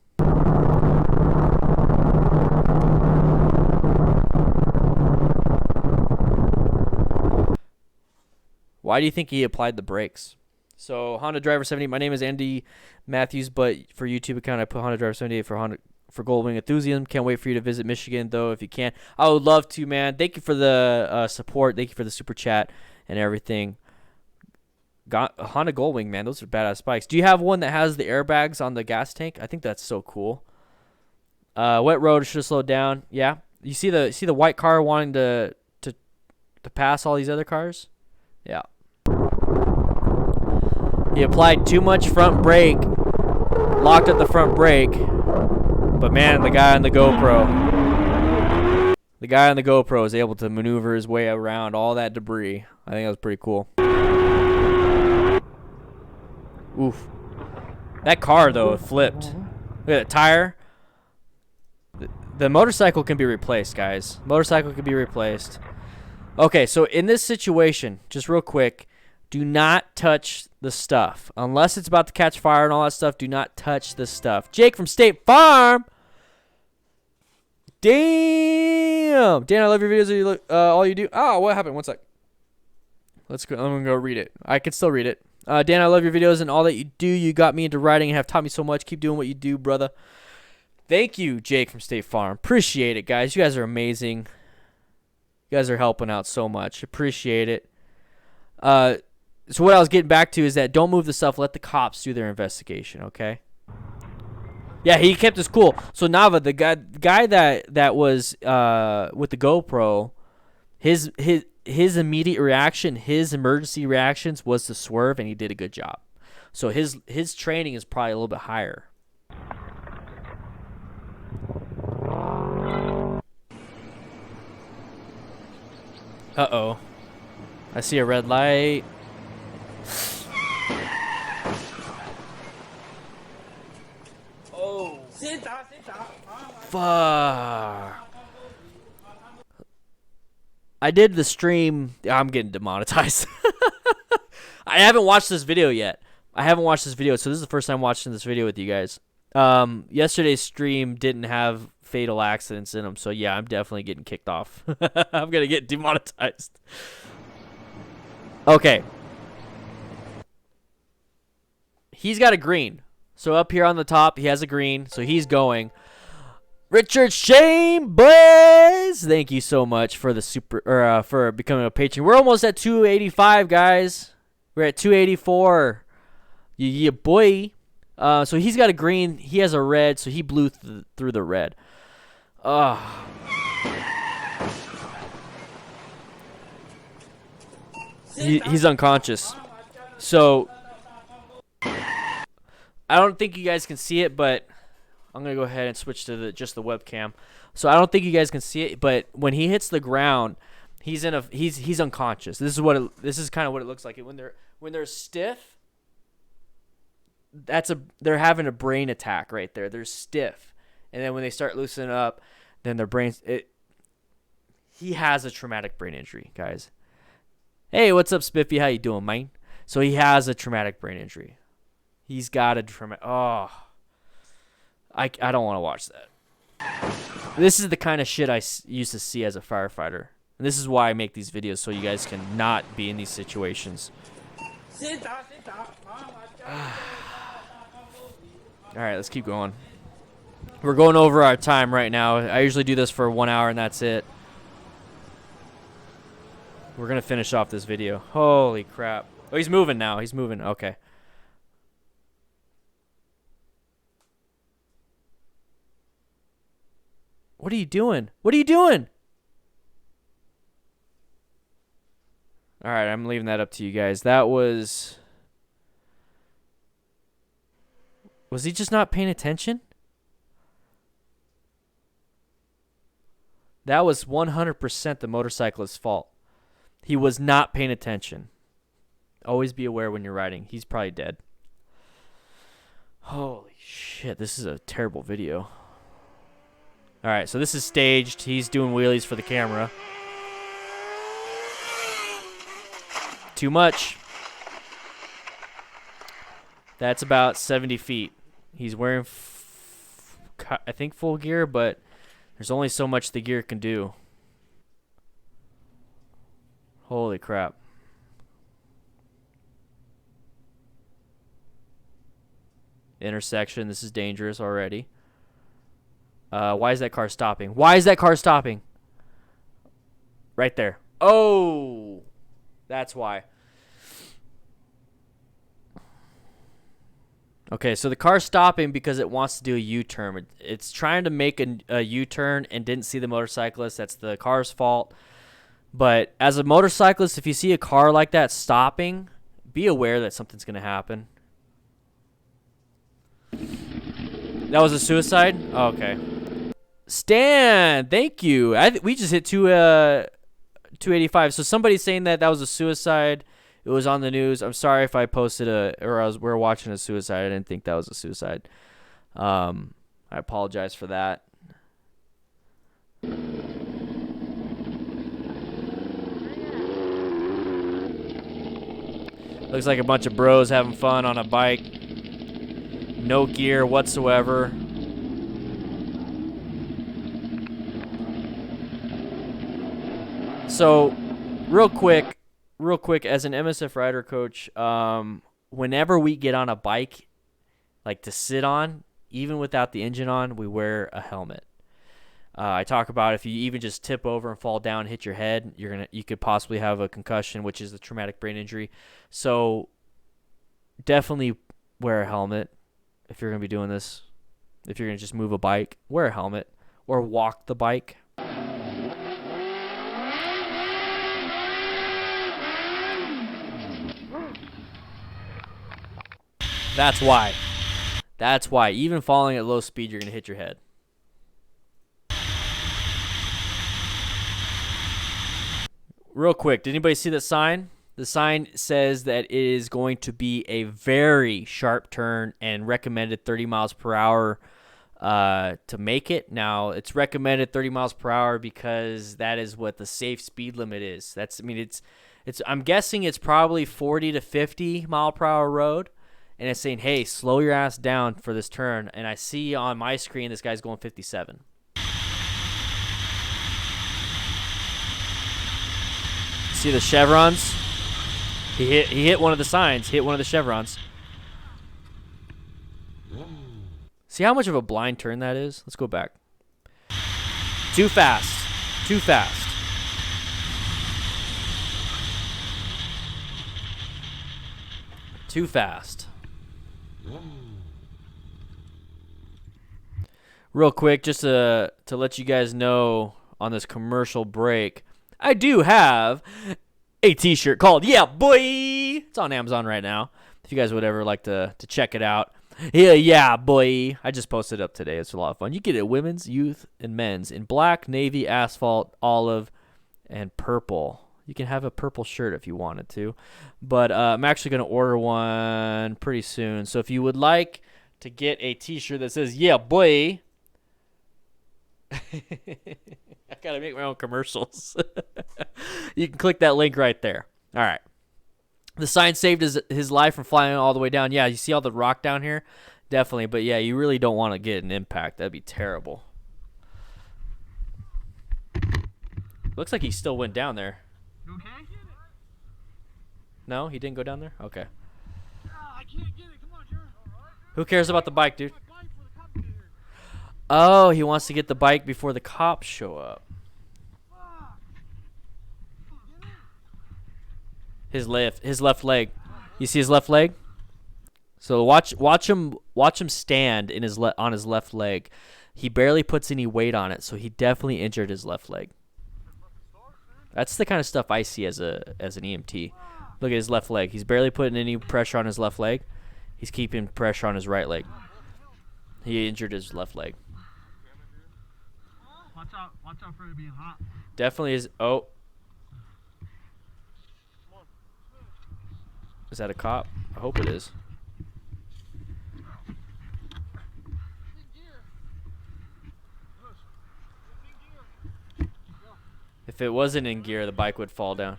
Speaker 1: Why do you think he applied the brakes? So Honda Driver 70. My name is Andy Matthews, but for YouTube account I put Honda Driver 78 for Goldwing Enthusiasm. Can't wait for you to visit Michigan though if you can. I would love to, man. Thank you for the support. Thank you for the super chat and everything. Got Honda Goldwing, man. Those are badass bikes. Do you have one that has the airbags on the gas tank? I think that's so cool. Wet road should have slowed down. Yeah. You see the white car wanting to pass all these other cars? Yeah. He applied too much front brake, locked up the front brake, but man, the guy on the GoPro is able to maneuver his way around all that debris. I think that was pretty cool. Oof. That car, though, it flipped. Look at that tire. The motorcycle can be replaced, guys. Motorcycle can be replaced. Okay, so in this situation, just real quick, do not touch the stuff. Unless it's about to catch fire and all that stuff, do not touch the stuff. Jake from State Farm. Damn. Dan, I love your videos. All you do. Oh, what happened? One sec. Let's go. I'm going to go read it. I can still read it. Dan, I love your videos and all that you do. You got me into writing and have taught me so much. Keep doing what you do, brother. Thank you, Jake from State Farm. Appreciate it, guys. You guys are amazing. You guys are helping out so much. Appreciate it. So what I was getting back to is that don't move the stuff. Let the cops do their investigation, okay? Yeah, he kept us cool. So Nava, the guy that was with the GoPro, his immediate reaction, his emergency reactions was to swerve, and he did a good job. So his training is probably a little bit higher. Uh-oh. I see a red light. Oh. Fuck. I did the stream. I'm getting demonetized. I haven't watched this video yet. I haven't watched this video, so this is the first time watching this video with you guys. Yesterday's stream didn't have fatal accidents in them, so yeah, I'm definitely getting kicked off. I'm gonna get demonetized. Okay. He's got a green. So up here on the top, he has a green, so he's going. Richard Chambers, thank you so much for the for becoming a patron. We're almost at 285, guys. We're at 284. Yeah, boy. So he's got a green. He has a red, so he blew through the red. He's unconscious. So I don't think you guys can see it, but I'm gonna go ahead and switch to just the webcam. So I don't think you guys can see it, but when he hits the ground, he's unconscious. This is kind of what it looks like. When they're stiff, they're having a brain attack right there. They're stiff, and then when they start loosening up, then their brains. He has a traumatic brain injury, guys. Hey, what's up, Spiffy? How you doing, man? So he has a traumatic brain injury. He's got a traumatic. Oh, I don't want to watch that. This is the kind of shit I used to see as a firefighter. And this is why I make these videos, so you guys can not be in these situations. Alright, let's keep going. We're going over our time right now. I usually do this for 1 hour and that's it. We're going to finish off this video. Holy crap. Oh, he's moving now. He's moving. Okay. What are you doing? What are you doing? Alright, I'm leaving that up to you guys. That was... Was he just not paying attention? That was 100% the motorcyclist's fault. He was not paying attention. Always be aware when you're riding. He's probably dead. Holy shit, this is a terrible video. Alright, so this is staged. He's doing wheelies for the camera. Too much. That's about 70 feet. He's wearing, I think, full gear, but there's only so much the gear can do. Holy crap. Intersection. This is dangerous already. Why is that car stopping? Why is that car stopping? Right there. Oh, that's why. Okay, so the car's stopping because it wants to do a U-turn. It's trying to make a U-turn and didn't see the motorcyclist. That's the car's fault. But as a motorcyclist, if you see a car like that stopping, be aware that something's going to happen. That was a suicide? Oh, okay. Stan, thank you. We just hit 285. So somebody's saying that was a suicide. It was on the news. I'm sorry if I posted we were watching a suicide. I didn't think that was a suicide. I apologize for that. Looks like a bunch of bros having fun on a bike. No gear whatsoever. So, real quick, as an MSF rider coach, whenever we get on a bike, like to sit on, even without the engine on, we wear a helmet. I talk about if you even just tip over and fall down, hit your head, you could possibly have a concussion, which is the traumatic brain injury. So, definitely wear a helmet if you're gonna be doing this. If you're gonna just move a bike, wear a helmet or walk the bike. That's why. That's why. Even falling at low speed, you're going to hit your head. Real quick, did anybody see the sign? The sign says that it is going to be a very sharp turn and recommended 30 miles per hour to make it. Now, it's recommended 30 miles per hour because that is what the safe speed limit is. I'm guessing it's probably 40 to 50 mile per hour road, and it's saying, hey, slow your ass down for this turn. And I see on my screen this guy's going 57. See the chevrons? He hit one of the signs. He hit one of the chevrons. See how much of a blind turn that is? Let's go back. Too fast. Too fast. Too fast. Real quick, just to let you guys know on this commercial break, I do have a t-shirt called Yeah Boy. It's on Amazon right now. If you guys would ever like to check it out. Yeah, boy. I just posted it up today. It's a lot of fun. You get it women's, youth, and men's in black, navy, asphalt, olive, and purple. You can have a purple shirt if you wanted to. But I'm actually going to order one pretty soon. So if you would like to get a t-shirt that says, yeah, boy. I got to make my own commercials. You can click that link right there. All right. The sign saved his life from flying all the way down. Yeah, you see all the rock down here? Definitely. But, yeah, you really don't want to get an impact. That'd be terrible. Looks like he still went down there.
Speaker 3: You okay?
Speaker 1: No, he didn't go down there? Okay.
Speaker 3: I can't get it. Come on, Jared.
Speaker 1: Who cares about the bike, dude? Oh, he wants to get the bike before the cops show up. His left leg. You see his left leg? So watch him stand in on his left leg. He barely puts any weight on it, so he definitely injured his left leg. That's the kind of stuff I see as an EMT. Look at his left leg. He's barely putting any pressure on his left leg. He's keeping pressure on his right leg. He injured his left leg.
Speaker 3: Watch out for it being hot.
Speaker 1: Definitely is. Oh. Is that a cop? I hope it is. If it wasn't in gear, the bike would fall down.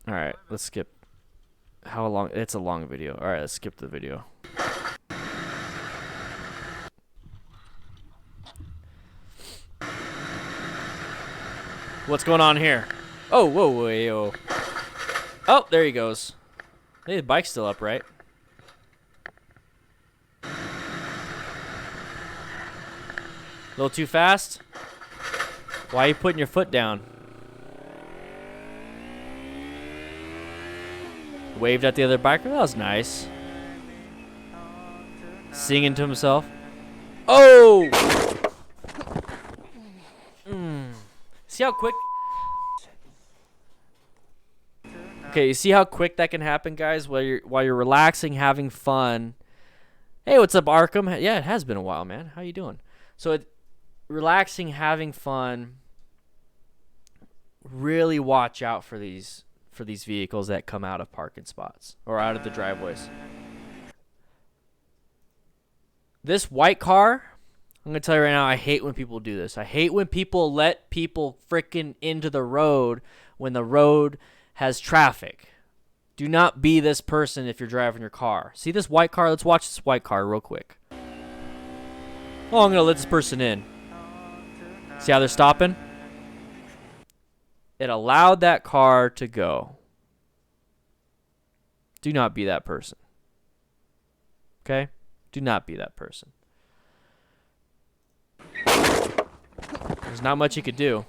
Speaker 1: All right, let's skip. How long? It's a long video. All right, let's skip the video. What's going on here? Oh, whoa, whoa. Oh, there he goes. Hey, the bike's still upright. A little too fast? Why are you putting your foot down? Waved at the other biker. That was nice. Singing to himself. Oh! See how quick? Okay, you see how quick that can happen, guys? While you're relaxing, having fun. Hey, what's up, Arkham? Yeah, it has been a while, man. How you doing? So, relaxing, having fun. Really watch out for these vehicles that come out of parking spots or out of the driveways. This white car, I'm going to tell you right now, I hate when people do this. I hate when people let people frickin' into the road when the road has traffic. Do not be this person if you're driving your car. See this white car? Let's watch this white car real quick. Oh, I'm going to let this person in. See how they're stopping? It allowed that car to go. Do not be that person. Okay? Do not be that person. There's not much you could do.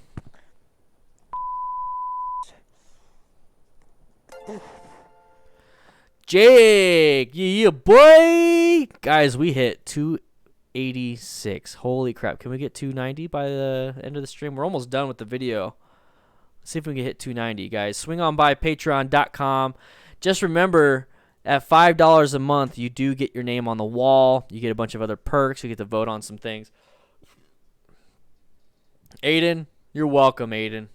Speaker 1: Jake! Yeah, boy! Guys, we hit 286. Holy crap. Can we get 290 by the end of the stream? We're almost done with the video. Let's see if we can hit 290, guys. Swing on by patreon.com. Just remember, at $5 a month, you do get your name on the wall. You get a bunch of other perks. You get to vote on some things. Aiden, you're welcome, Aiden.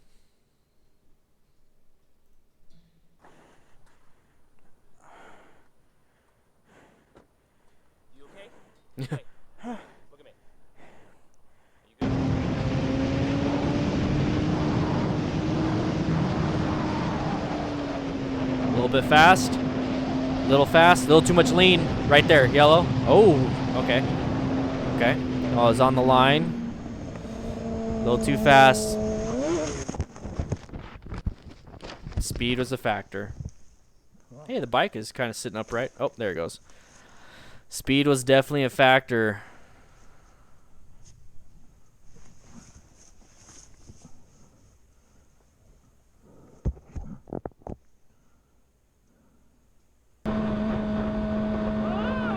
Speaker 4: You okay? Hey, look at me.
Speaker 1: little bit fast. Little fast. A little too much lean. Right there. Yellow. Oh, okay. Okay. Oh, it's on the line. A little too fast. Speed was a factor. Hey, the bike is kind of sitting upright. Oh, there it goes. Speed was definitely a factor.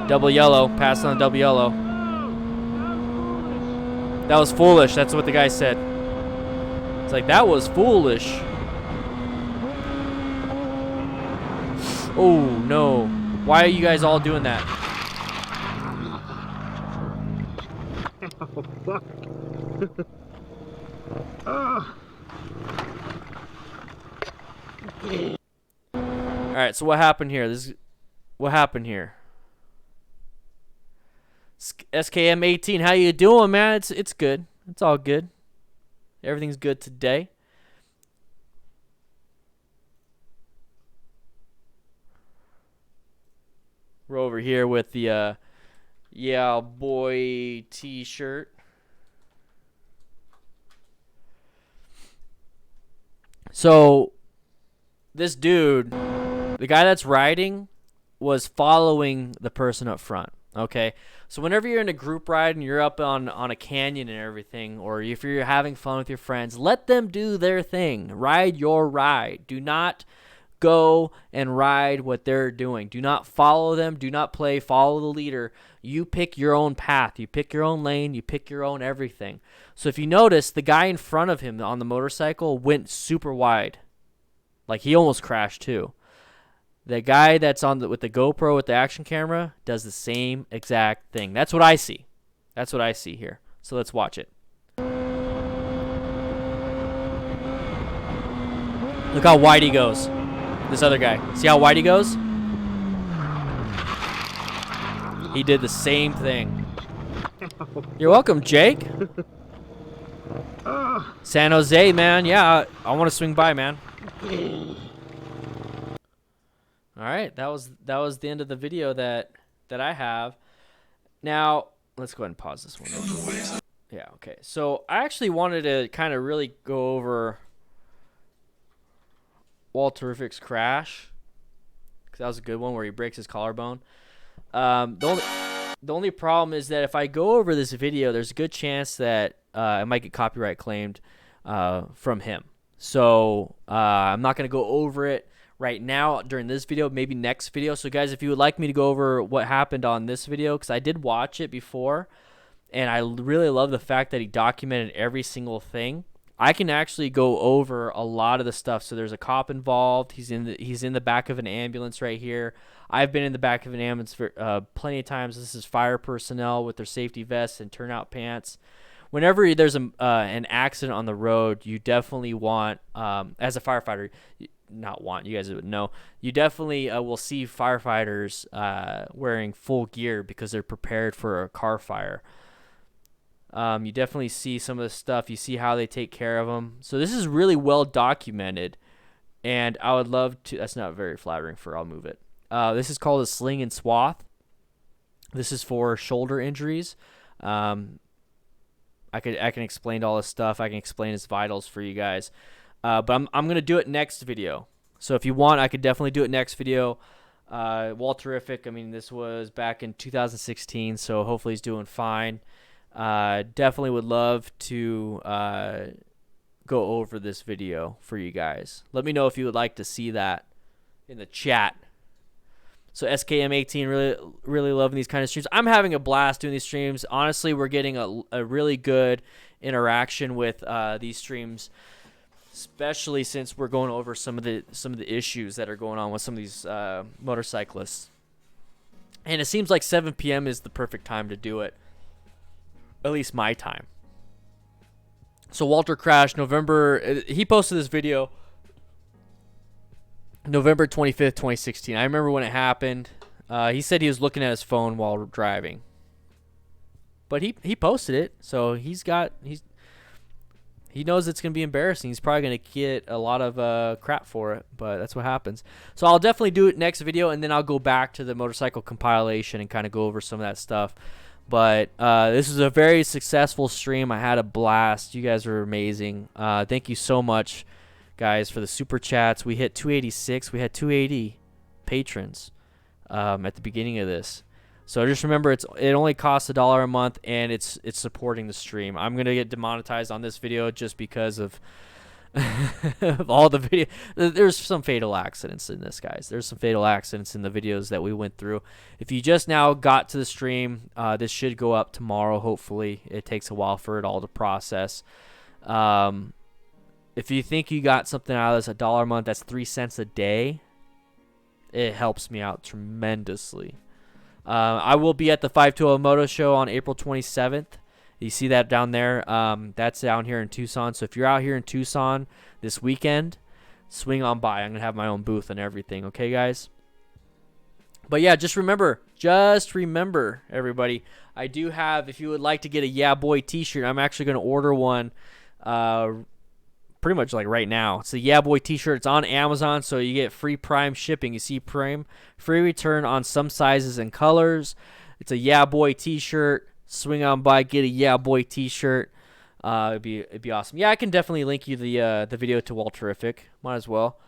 Speaker 1: Double yellow. Passing on double yellow. That was foolish. That's what the guy said. It's like, that was foolish. Oh, no. Why are you guys all doing that?
Speaker 3: Oh, fuck.
Speaker 1: Alright, so what happened here? What happened here? SKM18, how you doing, man? It's good. It's all good. Everything's good today. We're over here with the yeah boy t-shirt. So this dude, the guy that's riding, was following the person up front. Okay, so whenever you're in a group ride and you're up on a canyon and everything, or if you're having fun with your friends, let them do their thing. Ride your ride. Do not go and ride what they're doing. Do not follow them. Do not follow the leader. You pick your own path. You pick your own lane. You pick your own everything. So if you notice, the guy in front of him on the motorcycle went super wide. Like, he almost crashed too. The guy that's with the GoPro with the action camera does the same exact thing. That's what I see. That's what I see here. So let's watch it. Look how wide he goes. This other guy. See how wide he goes? He did the same thing. You're welcome, Jake. San Jose, man. Yeah, I want to swing by, man. All right, that was the end of the video that I have. Now, let's go ahead and pause this one. Yeah, okay. So I actually wanted to kind of really go over Walterific's crash, because that was a good one where he breaks his collarbone. The only problem is that if I go over this video, there's a good chance that I might get copyright claimed from him. So I'm not going to go over it right now during this video, maybe next video. So guys, if you would like me to go over what happened on this video, because I did watch it before, and I really love the fact that he documented every single thing. I can actually go over a lot of the stuff. So there's a cop involved. He's in the back of an ambulance right here. I've been in the back of an ambulance for plenty of times. This is fire personnel with their safety vests and turnout pants. Whenever there's an accident on the road, you definitely want, as a firefighter, you guys would know, you definitely will see firefighters wearing full gear because they're prepared for a car fire. You definitely see some of the stuff. You see how they take care of them. So this is really well documented, and I would love to. That's not very flattering I'll move it. This is called a sling and swath. This is for shoulder injuries. I can explain all this stuff. I can explain its vitals for you guys. But I'm gonna do it next video. So if you want, I could definitely do it next video. Walterific, I mean, this was back in 2016, so hopefully he's doing fine. Definitely would love to go over this video for you guys. Let me know if you would like to see that in the chat. So SKM18, really loving these kind of streams. I'm having a blast doing these streams. Honestly, we're getting a really good interaction with these streams, especially since we're going over some of the issues that are going on with some of these motorcyclists. And it seems like 7 p.m. is the perfect time to do it. At least my time. So Walter crashed November. He posted this video November 25th, 2016. I remember when it happened. He said he was looking at his phone while driving. But he posted it, so he's he knows it's going to be embarrassing. He's probably going to get a lot of crap for it, but that's what happens. So I'll definitely do it next video, and then I'll go back to the motorcycle compilation and kind of go over some of that stuff. But this was a very successful stream. I had a blast. You guys were amazing. Thank you so much, guys, for the super chats. We hit 286. We had 280 patrons at the beginning of this. So just remember, it only costs $1 a month, and it's supporting the stream. I'm gonna get demonetized on this video just because of, of all the video. There's some fatal accidents in this, guys. There's some fatal accidents in the videos that we went through. If you just now got to the stream, this should go up tomorrow. Hopefully, it takes a while for it all to process. If you think you got something out of this, $1 a month, that's 3 cents a day. It helps me out tremendously. I will be at the 520 Moto Show on April 27th. You see that down there? That's down here in Tucson. So if you're out here in Tucson this weekend, swing on by. I'm going to have my own booth and everything. Okay, guys? But yeah, just remember, everybody, I do have, if you would like to get a Yeah Boy t-shirt, I'm actually going to order one pretty much like right now. It's a Yeah Boy t-shirt. It's on Amazon, so you get free Prime shipping. You see Prime, free return on some sizes and colors. It's a Yeah Boy t-shirt. Swing on by, get a Yeah Boy t-shirt. It'd be awesome. Yeah, I can definitely link you the video to Wall Terrific. Might as well.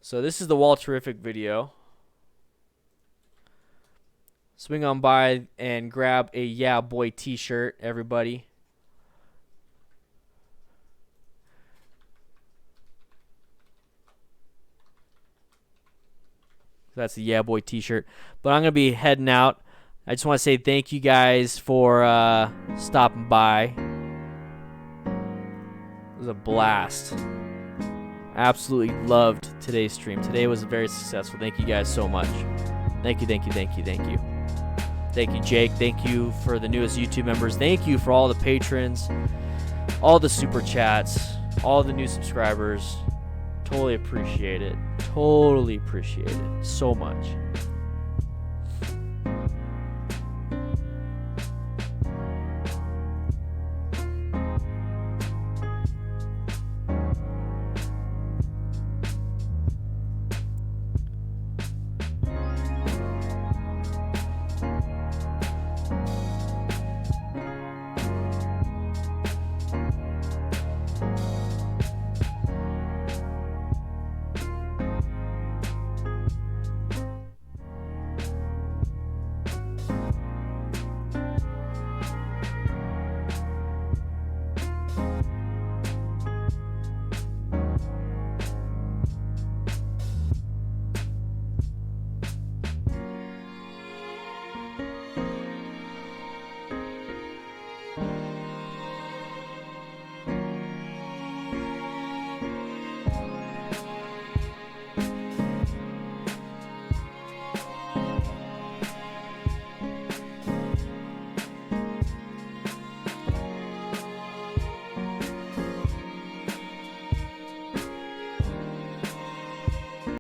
Speaker 1: So this is the Wall Terrific video. Swing on by and grab a Yeah Boy t-shirt, everybody. That's the Yeah Boy t-shirt. But I'm going to be heading out. I just want to say thank you guys for stopping by. It was a blast. Absolutely loved today's stream. Today was very successful. Thank you guys so much. Thank you, thank you, thank you, thank you. Thank you, Jake. Thank you for the newest YouTube members. Thank you for all the patrons, all the super chats, all the new subscribers. Totally appreciate it. Totally appreciate it so much.